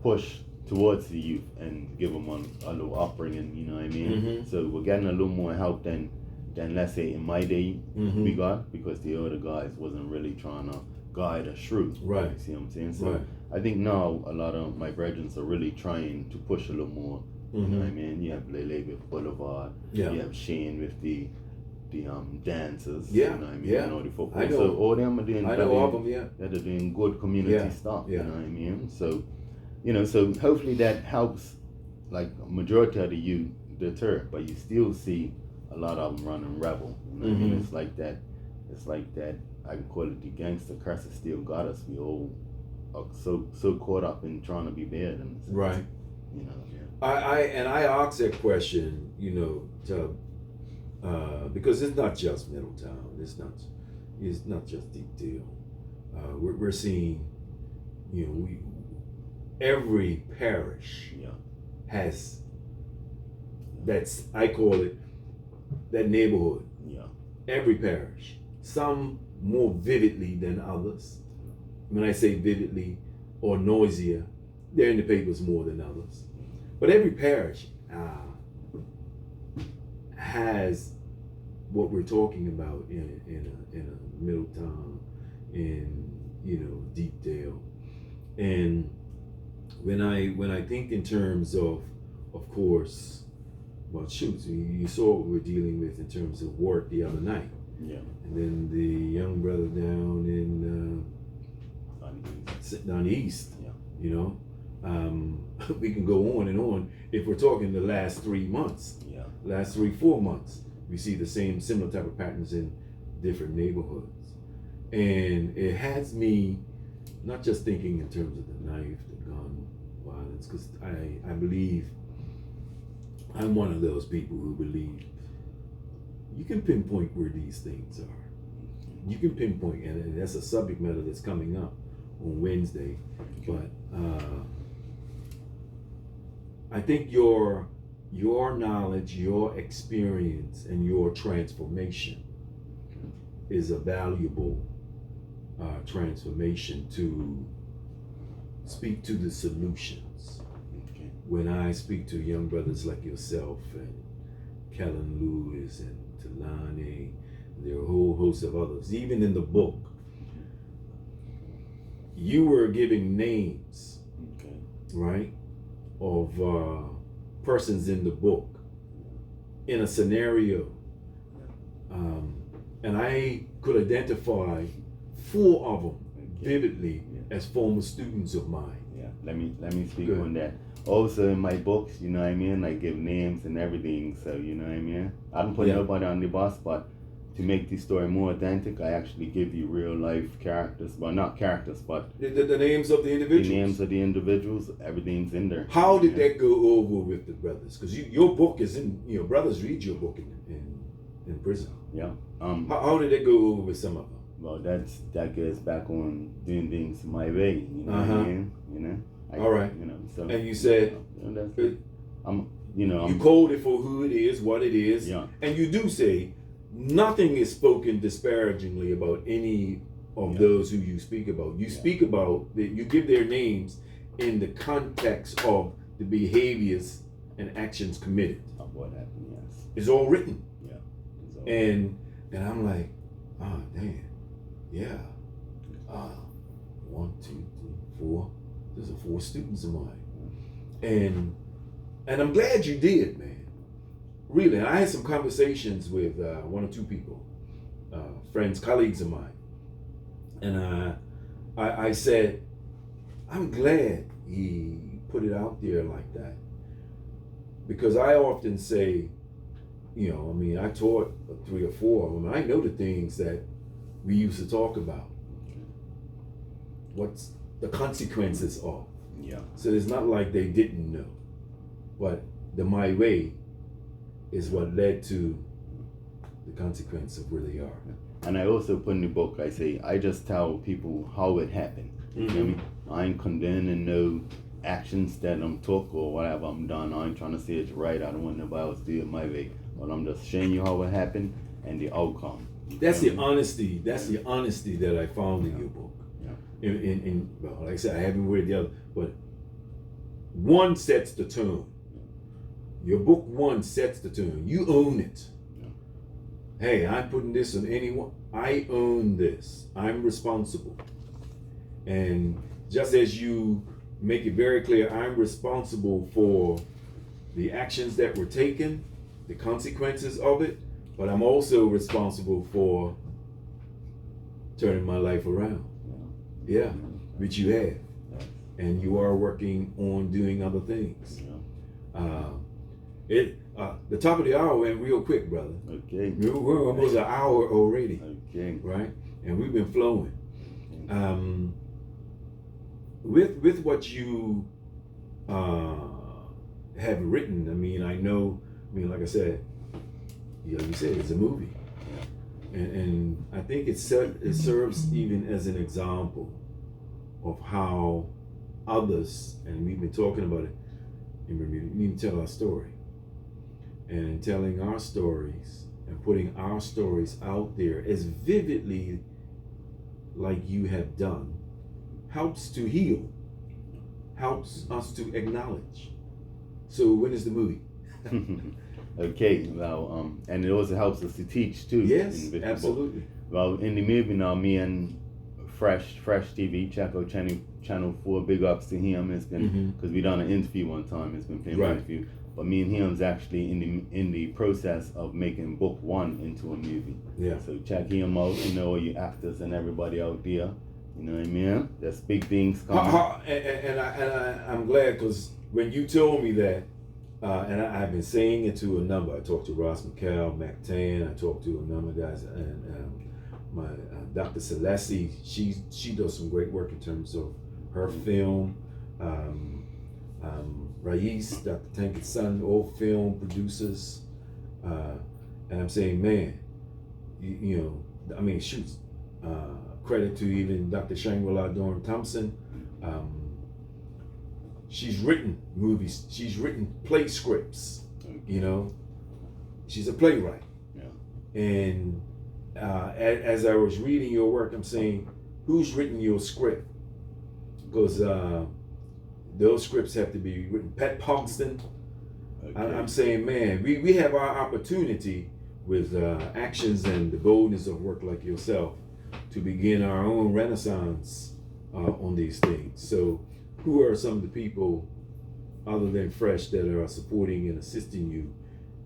push towards the youth and give them a little upbringing, you know what I mean? Mhm. So we're getting a little more help than let's say in my day we got, because the other guys wasn't really trying to guide us through. Right. You see what I'm saying? So Right. I think now a lot of my brethren are really trying to push a little more. You know what I mean? You have Lele with Boulevard. Yeah. You have Shane with the dancers. Yeah, You know what I mean? yeah. You know, the football. I know. So all them are doing. I know of them, yeah. They're doing good community Yeah, stuff. yeah. You know what I mean? So, you know, so hopefully that helps. Like majority of the youth deter, but you still see a lot of them running rebel. You know what I mean? It's like that. It's like that. I can call it the gangster curse that still got us. We all are so caught up in trying to be bad. And Right. You know. I asked that question, you know, to, because it's not just Middletown. It's not just Deep Deal. We're seeing, you know, every parish has I call it that neighborhood. Yeah. Every parish. Some more vividly than others. When I say vividly or noisier, they're in the papers more than others. But every parish has what we're talking about in a Middletown, in, you know, Deepdale. And when I think in terms of course, well, shoot, you saw what we're dealing with in terms of work the other night. Yeah. And then the young brother down in down east. Yeah. You know, we can go on and on. If we're talking the last 3 months, last 3-4 months, we see the similar type of patterns in different neighborhoods, and it has me not just thinking in terms of the knife, the gun violence, because I believe I'm one of those people who believe you can pinpoint where these things are. You can pinpoint, and that's a subject matter that's coming up on Wednesday. But I think your knowledge, your experience, and your transformation is a valuable transformation to speak to the solutions. When I speak to young brothers like yourself and Kellen Lewis and Talani, there are a whole host of others, even in the book, you were giving names, right, of persons in the book in a scenario, and I could identify 4 of them vividly as former students of mine. Yeah, let me speak on that. Also in my books, you know what I mean, I give names and everything, so you know what I mean. I don't put nobody on the bus, but to make the story more authentic, I actually give you real life characters, well, not characters, but the names of the individuals. The names of the individuals, everything's in there. How did that go over with the brothers? Because your book is in, you know, brothers read your book in prison. Yeah. How did that go over with some of them? Well, that goes back on doing things my way. You know what I mean? You know. All right. You know. So. And you said, you code it for who it is, what it is, and you do say nothing is spoken disparagingly about any of those who you speak about. You speak about that. You give their names in the context of the behaviors and actions committed. Of what happened, yes. It's all written. Yeah. It's all and I'm like, oh damn, yeah. 1, 2, 3, 4. Those are 4 students of mine, and I'm glad you did, man. Really, I had some conversations with 1 or 2 people, friends, colleagues of mine, and I said, I'm glad he put it out there like that, because I often say, you know, I mean, I taught 3 or 4 of them. I know the things that we used to talk about. What's the consequences of? Yeah. So it's not like they didn't know, but the my way is what led to the consequence of where they are. And I also put in the book, I say, I just tell people how it happened. You feel me? I ain't condemning no actions that I'm took or whatever I'm done. I ain't trying to say it's right. I don't want nobody else to do it my way. But I'm just showing you how it happened and the outcome. That's the honesty. That's the honesty that I found in your book. Yeah. In well, like I said, I haven't read the other, but one sets the tone. Your book one sets the tone. You own it. Hey, I'm putting this on anyone. I own this. I'm responsible. And just as you make it very clear, I'm responsible for the actions that were taken, the consequences of it, but I'm also responsible for turning my life around. Yeah, which you have. And you are working on doing other things. The top of the hour went real quick, brother. Okay. We're almost an hour already. Okay. Right? And we've been flowing. With what you have written, I mean, like I said, you said it's a movie. And I think it serves even as an example of how others, and we've been talking about it in Bermuda, we need to tell our story. And in telling our stories and putting our stories out there as vividly like you have done helps to heal, helps us to acknowledge. So when is the movie? Okay, well, and it also helps us to teach too. Yes, absolutely. Well, in the movie now, me and Fresh TV, check out channel 4, big ups to him. It's been, because we done an interview one time, it's been playing an interview. But me and him's actually in the process of making book 1 into a movie. Yeah. So check him out, all you actors and everybody out there. You know what I mean? There's big things coming. And I'm glad, because when you told me that, and I've been saying it to a number. I talked to Ross McCall, Mac Tan. I talked to a number of guys, and my Dr. Celeste. She does some great work in terms of her film. Rais, Dr. Tanker's son, old film producers, and I'm saying, man, credit to even Dr. Shangri-La Dorn Thompson. She's written movies. She's written play scripts. She's a playwright. Yeah. And as I was reading your work, I'm saying, who's written your script? Because those scripts have to be written. Pat Pogston. Okay. I'm saying, man, we have our opportunity with actions and the boldness of work like yourself to begin our own renaissance on these things. So who are some of the people other than Fresh that are supporting and assisting you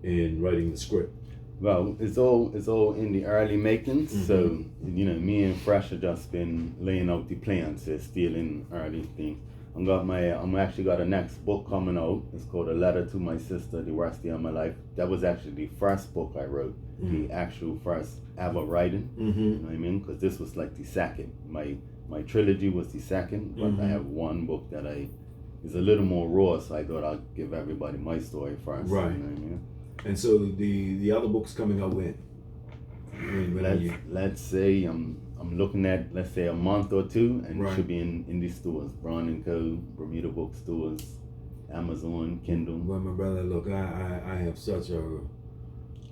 in writing the script? Well, it's all in the early makings. So, me and Fresh have just been laying out the plans. It's still in early things. I'm actually got a next book coming out. It's called A Letter to My Sister, The Worst Day of My Life. That was actually the first book I wrote, the actual first ever writing. You know what I mean? Because this was like the second. My trilogy was the second, but I have one book that is a little more raw, so I thought I'd give everybody my story first. Right. You know what I mean? And so the other book's coming out when? Let's say I'm looking at, let's say, a month or two, and it should be in these stores, Brown & Co., Bermuda bookstores, Amazon, Kindle. Well, my brother, look, I have such a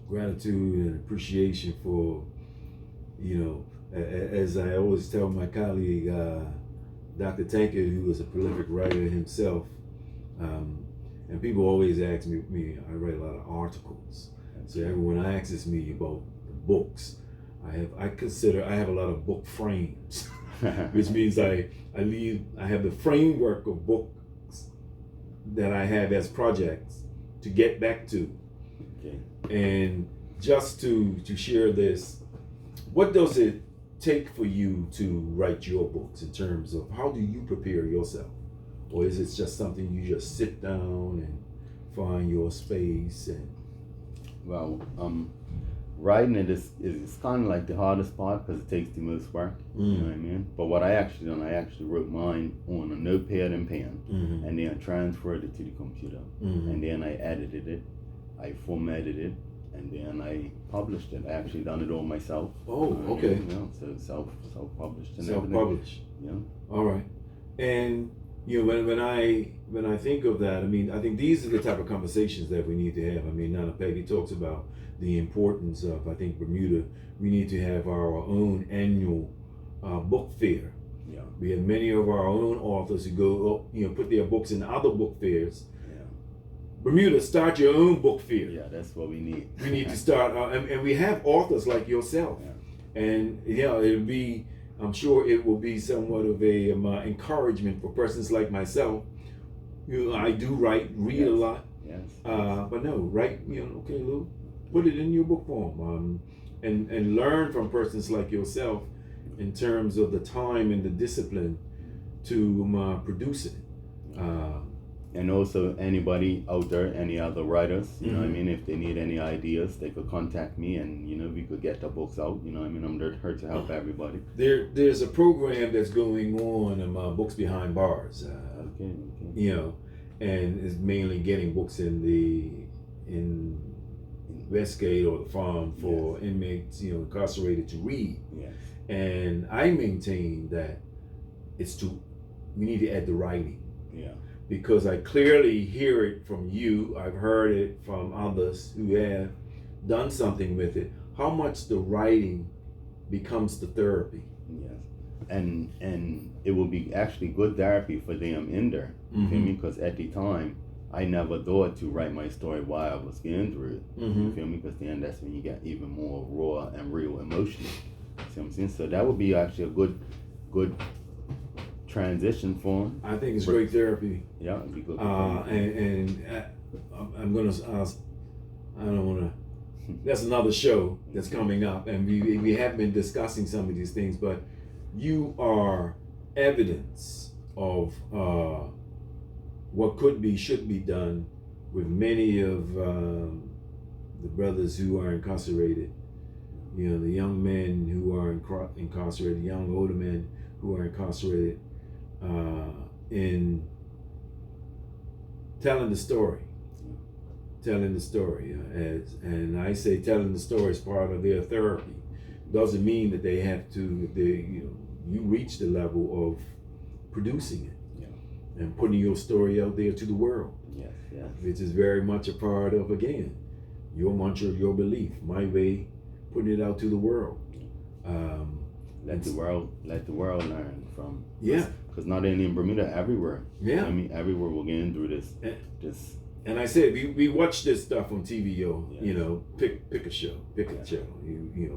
gratitude and appreciation for, as I always tell my colleague, Dr. Tankard, who is a prolific writer himself, and people always ask me, I write a lot of articles. So everyone asks me about books, I have a lot of book frames, which means I have the framework of books that I have as projects to get back to. Okay. And just to share this, what does it take for you to write your books in terms of how do you prepare yourself? Or is it just something you just sit down and find your space? And well, writing it is kind of like the hardest part because it takes the most work. You know what I mean? But what I actually done, I actually wrote mine on a notepad and pen, and then I transferred it to the computer, and then I edited it, I formatted it, and then I published it. I actually done it all myself. Oh, okay. So self-published and self-published. Yeah. All right. And when I think of that, I think these are the type of conversations that we need to have. Nana Peggy talks about the importance of, I think, Bermuda. We need to have our own annual book fair. Yeah. We have many of our own authors who go, put their books in other book fairs. Yeah. Bermuda, start your own book fair. Yeah, that's what we need. We need to start, and we have authors like yourself. Yeah. And it'll be, I'm sure it will be somewhat of a encouragement for persons like myself. I do read a lot. Yes. But no, write, okay, Lou, put it in your book form, and learn from persons like yourself in terms of the time and the discipline to produce it. And also anybody out there, any other writers, you know what I mean, if they need any ideas, they could contact me and, we could get the books out, you know what I mean, I'm there to help everybody. There's a program that's going on, Books Behind Bars, Okay. And is mainly getting books in Westgate or the farm for inmates, incarcerated to read. Yes. And I maintain that we need to add the writing. Yeah. Because I clearly hear it from you, I've heard it from others who have done something with it, how much the writing becomes the therapy. Yes. And it will be actually good therapy for them in there. You feel me? Because at the time, I never thought to write my story while I was going through it. You feel me? Because then that's when you get even more raw and real emotion. See what I'm saying? So that would be actually a good transition for him. I think it's great therapy. Yeah, it'd be good. And I'm gonna ask. I don't want to. That's another show that's coming up, and we have been discussing some of these things. But you are evidence of what should be done with many of the brothers who are incarcerated. The young men who are incarcerated, young older men who are incarcerated. In telling the story, and I say telling the story is part of their therapy. Doesn't mean that they have to. You reach the level of producing it and putting your story out there to the world. Yes, yes. Which is very much a part of your mantra, your belief, my way, putting it out to the world. Let the world learn from. Yeah. Because not only in Bermuda, everywhere. Yeah. I mean, everywhere we're getting through this. And I said we watch this stuff on TV, Yes. Pick a show, a channel.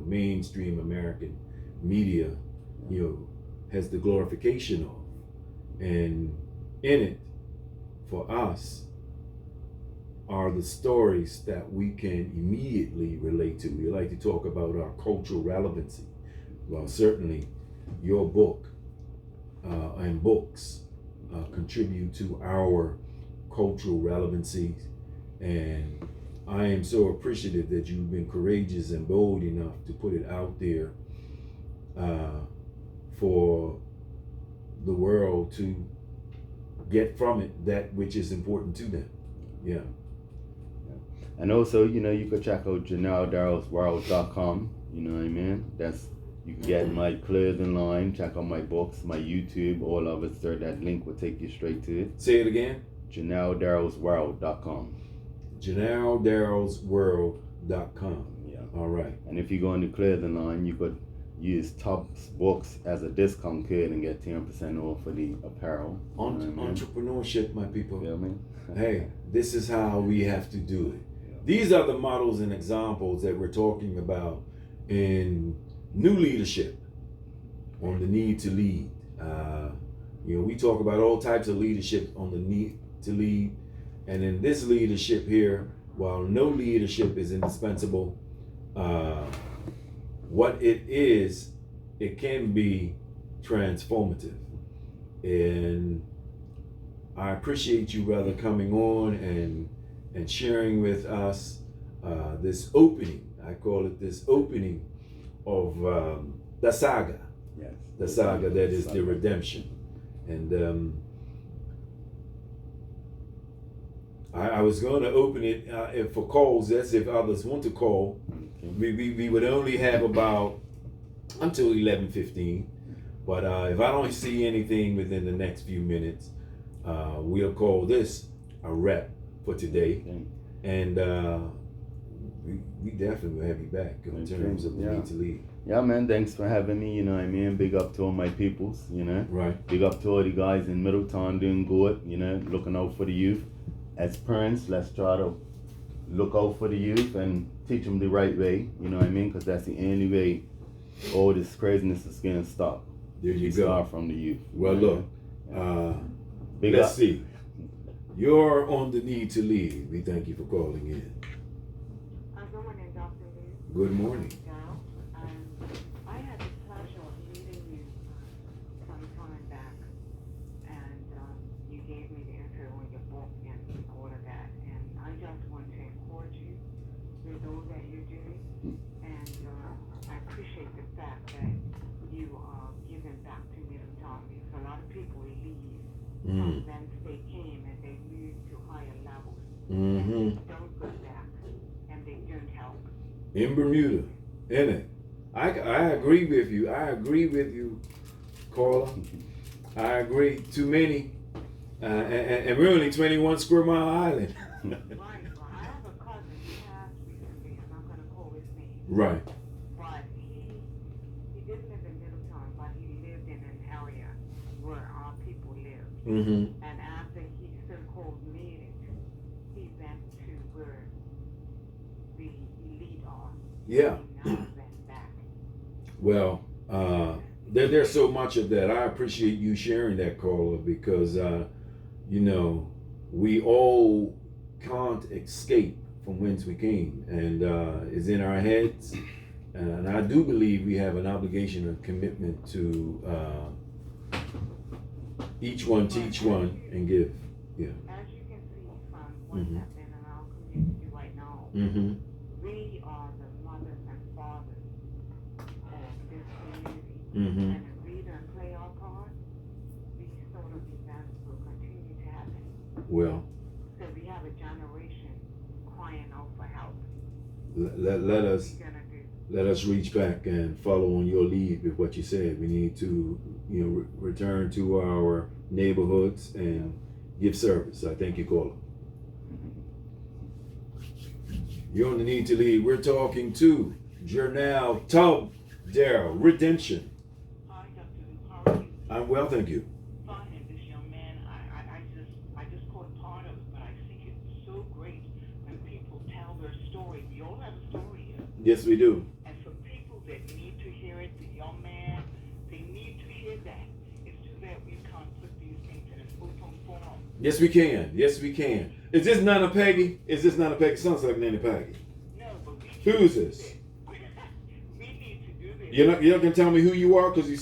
Mainstream American media, has the glorification of, and in it, for us, are the stories that we can immediately relate to. We like to talk about our cultural relevancy. Well, certainly, your book and books contribute to our cultural relevancy, and I am so appreciative that you've been courageous and bold enough to put it out there for the world to get from it that which is important to them. Yeah. And also, you could check out GernelDarrellsWorld.com. You know what I mean? You can get my clothing line, check out my books, my YouTube, all of it, sir. That link will take you straight to it. Say it again. GernelDarrellsWorld.com. GernelDarrellsWorld.com. Yeah. All right. And if you go on the clothing line, you could use Topps Books as a discount code and get 10% off for the apparel. Entrepreneurship, my people. Feel me? Hey, this is how we have to do it. Yeah. These are the models and examples that we're talking about in new leadership on the need to lead. We talk about all types of leadership on the need to lead. And in this leadership here, while no leadership is indispensable, what it is, it can be transformative. And I appreciate you, brother, coming on and sharing with us this opening. I call it this opening of the saga. Yes. The saga that is the redemption. And I was going to open it for calls. That's if others want to call. Okay. We would only have about until 11:15. But if I don't see anything within the next few minutes, we'll call this a wrap for today. Okay. And we definitely will have you back in terms of the need to lead. Yeah, man, thanks for having me, you know what I mean? Big up to all my peoples, you know? Right. Big up to all the guys in Middletown doing good, you know, looking out for the youth. As parents, let's try to look out for the youth and teach them the right way, you know what I mean? Because that's the only way all this craziness is going to stop. There you go. Start from the youth. Well, look, Big let's up. see. You're on the need to lead. We thank you for calling in. Good morning, Dr. Lee. Good morning. I had the pleasure of meeting you some time back, and you gave me the info on your book and all of that. And I just want to encourage you with all that you're doing, and I appreciate the fact that you are giving back to Middletown, because a lot of people leave from whence they came and they move to higher levels. And they don't go back, and they don't help. In Bermuda, in it. I agree with you. I agree with you, Carla. I agree. Too many. And we're only 21 square mile island. Right. Well, I have a cousin who passed recently. I'm not going to call his name. Right. But he didn't live in Middletown, but he lived in an area where our people lived. Mm-hmm. And after he so-called made it, he went to where the elite are. Yeah. He now went back. Well, there's so much of that. I appreciate you sharing that, Carla, because, you know, we all can't escape from whence we came, and it's in our heads. And I do believe we have an obligation and commitment to each one teach one and give. Yeah. As you can see from what's happening in our community right now, we are the mothers and fathers of this community. And if we don't play our part, these sort of events will continue to happen. Well, So we have a generation crying out for help. let us reach back and follow on your lead with what you said. We need to, you know, return to our neighborhoods and give service. I thank you, Carla. You're on the need to lead. We're talking to Gernel, Darrell, Redemption. Hi, Dr. Luke. How are you? I'm well, thank you. Fine, and this young man, I just caught part of it, but I think it's so great when people tell their story. We all have a story here. Yes, we do. And for people that need to hear it, the young man, they need to hear that. It's too bad we can't put these things in an open forum. Yes, we can. Yes, we can. Is this Nana Peggy? Is this Nana Peggy? Sounds like Nana Peggy. No, but we Who is this? We need to do this. You're not gonna tell me who you are, cause you.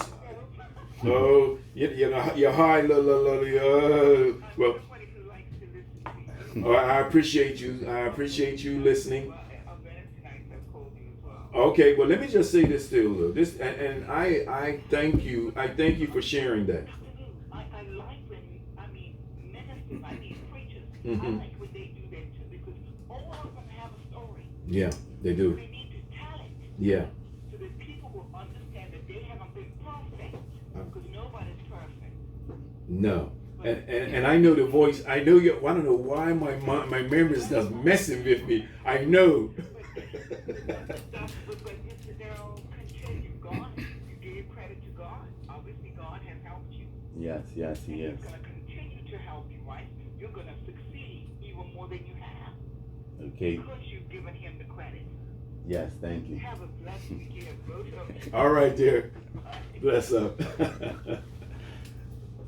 Oh, you're high, well. I appreciate you. I appreciate you listening. Okay, well, let me just say this still, though. This and I thank you. I thank you for sharing that. I like when ministers, preachers. I like when they do that too, because all of them have a story. Yeah, they do. They need to tell it. Yeah. So that people will understand that they haven't been perfect, because nobody's perfect. No. And I know the voice. I know you. I don't know why my memory is just messing with me. I know. But Mr. Darrell, continue. God, you gave credit to God. Obviously, God has helped you. Yes, he is. He's going to continue to help you, right? You're going to succeed even more than you have. Okay. Because you've given him the credit. Yes, thank you. Have a blessed weekend, both of you. All right, dear. Bless up.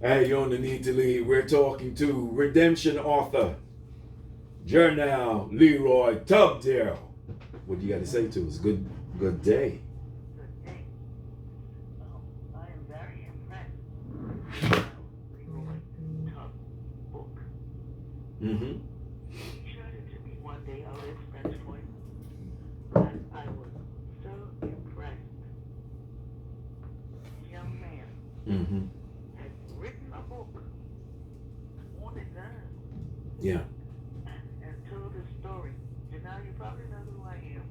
Hey, you're on the need to lead. We're talking to redemption author Gernel, Leroy, Darrell. What do you got to say to us? Good day. I am very impressed. Leroy book. Mm-hmm. Showed it to me one day. I'll express for you. And I was so impressed. Young man had written a book on his own. Yeah. And told his story. And now you probably know who I am.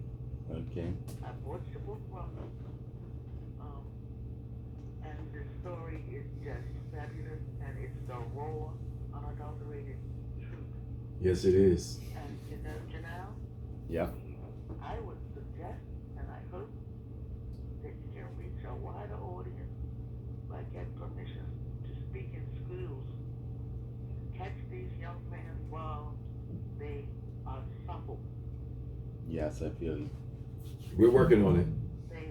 Okay. I bought the book from him. And the story is just fabulous, and it's the raw, unadulterated truth. Yes, it is. And you know, Gernel, Yeah. I would suggest, and I hope, that suffer. Yes, I feel you. We're working on it. They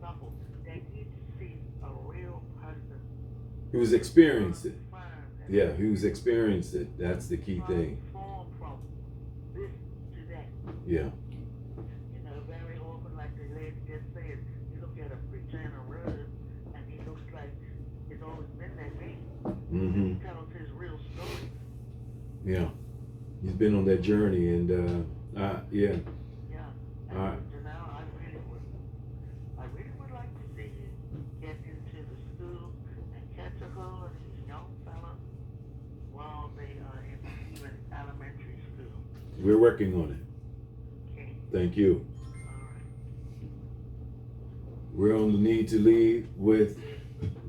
suffer. They need to see a real person. Who's experienced it. Firm and Yeah, who's experienced it. That's the key thing. transform from this to that. Yeah. You know, very often, like the lady just said, you look at a preacher in a robe, and he looks like he's always been that way. Mm-hmm. He tells his real story. Yeah. He's been on that journey, and yeah. Yeah. All right. So now I really would like to see you get into the school and catch a hold of these young fellas while they are in even elementary school. We're working on it. Okay. Thank you. All right. We're on the Need to Lead with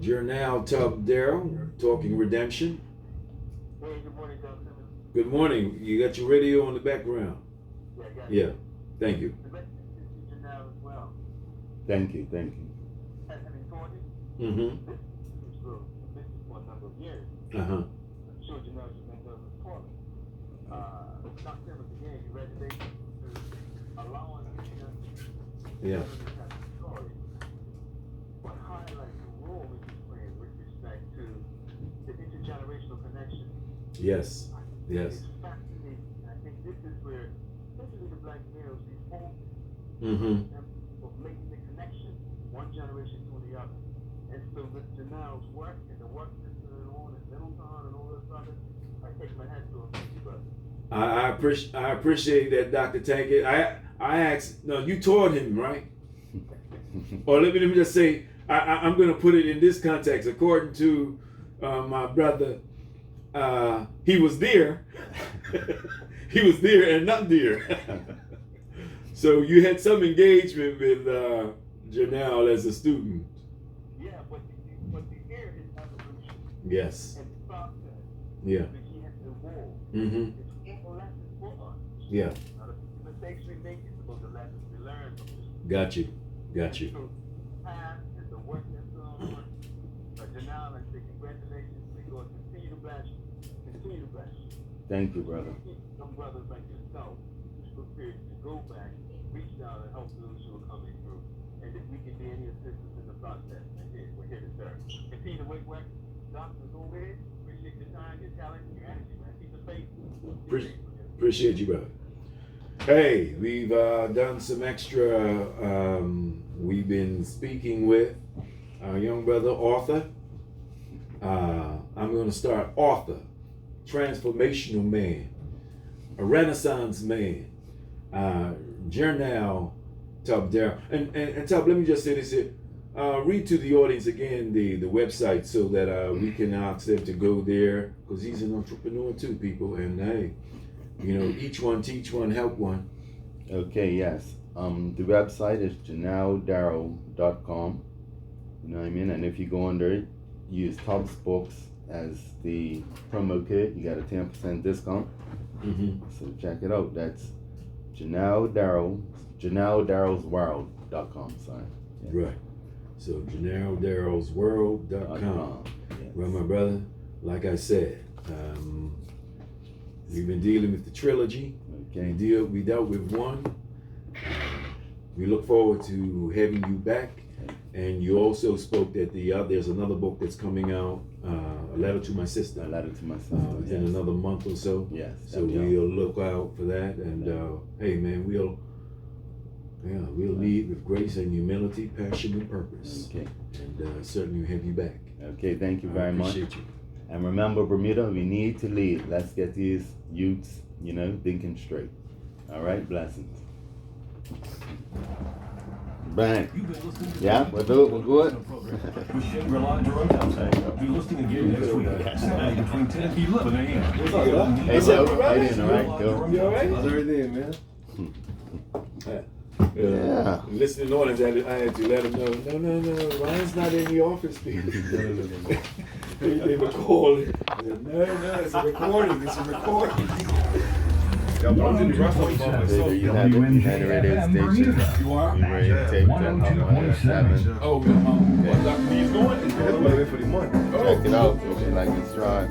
Gernel Darrell, talking redemption. Hey, good morning, Dr. Simmons. Good morning. You got your radio on the background. Yeah, I got Yeah. Thank you. The message is teaching now as well. Thank you. Thank you. Having taught it, Mm-hmm. this is for a number of years. Uh-huh. I'm sure you know you've been doing this for me. Dr. Simmons, again, congratulations to allowing us to Yeah. story, but highlight the role that you play with respect to the intergenerational connection. Yes. Yes. It's fascinating. I think this is where, especially the black males, these old Mm-hmm. of making the connection one generation to the other. And so with Janelle's work and the work that's going on in Middletown and all those others, I take my hat to him. Thank you, brother. I appreciate that, Dr. Tankett. I asked, no, you taught him, right? Or let me just say, I'm going to put it in this context. According to my brother, he was there. He was there and not there. So you had some engagement with Gernel as a student. Yeah, but to hear his evolution Yes. and the process Yeah. that he has to evolve, Mm-hmm. it's a lesson for us. Yeah. Now, the mistakes we make is about the lessons we learn from this. Got you. Got you. So, time and the work that's going on. Gernel, I say congratulations. May God continue to bless you. Continue to bless you. Thank you, brother. Some brothers like yourself who's prepared to go back, reach out and help those who are coming through. And if we can be any assistance in the process, we're here to serve. Continue to work. Doctors over here, appreciate your time, your talent, your energy, man. Keep the faith. Appreciate you, brother. Hey, we've done some extra. We've been speaking with our young brother, Arthur. I'm going to start Arthur, transformational man, a Renaissance man, Gernel Darrell. And Tub, let me just say this here. Read to the audience again the website so that we can ask them to go there, because he's an entrepreneur too, people. And hey, you know, each one teach one, help one. Okay, yes. The website is janeldarrell.com. You know what I mean? And if you go under it, use Tubs Books as the promo code. You got a 10% discount. Mm-hmm. So check it out. That's janeldarrellsworld.com. Sorry. Yeah. Right. So JernelDarrellsWorld.com. Yes. Well, my brother, like I said, we've been dealing with the trilogy. Okay. We dealt with one. We look forward to having you back. And you also spoke that there's another book that's coming out, A Letter to My Sister. A Letter to My Sister. In another month or so. Yes. So we'll look out for that. And hey, man, we'll lead with grace and humility, passion and purpose. Okay. And certainly we'll have you back. Okay, thank you very much. Appreciate you. And remember, Bermuda, we need to lead. Let's get these youths, thinking straight. All right, blessings. Bang. Yeah, we're good. We're good. With Shangri-La and Jerome Thompson. Be listening again next week, Saturday between 10 and 11 a.m. Hey, Joe. How you doing, all right? Joe? You all right? How's everything, man? Yeah. Listening audience, I had to let them know. No. Ryan's not in the office. They were calling. No, it's a recording. It's a recording. Yeah, but I'm in the rest of the You have the radio station. You are? You ready to take 102.7. Oh, Dr. B's going? That's what I wait for the month. Check it out. If you like this drive.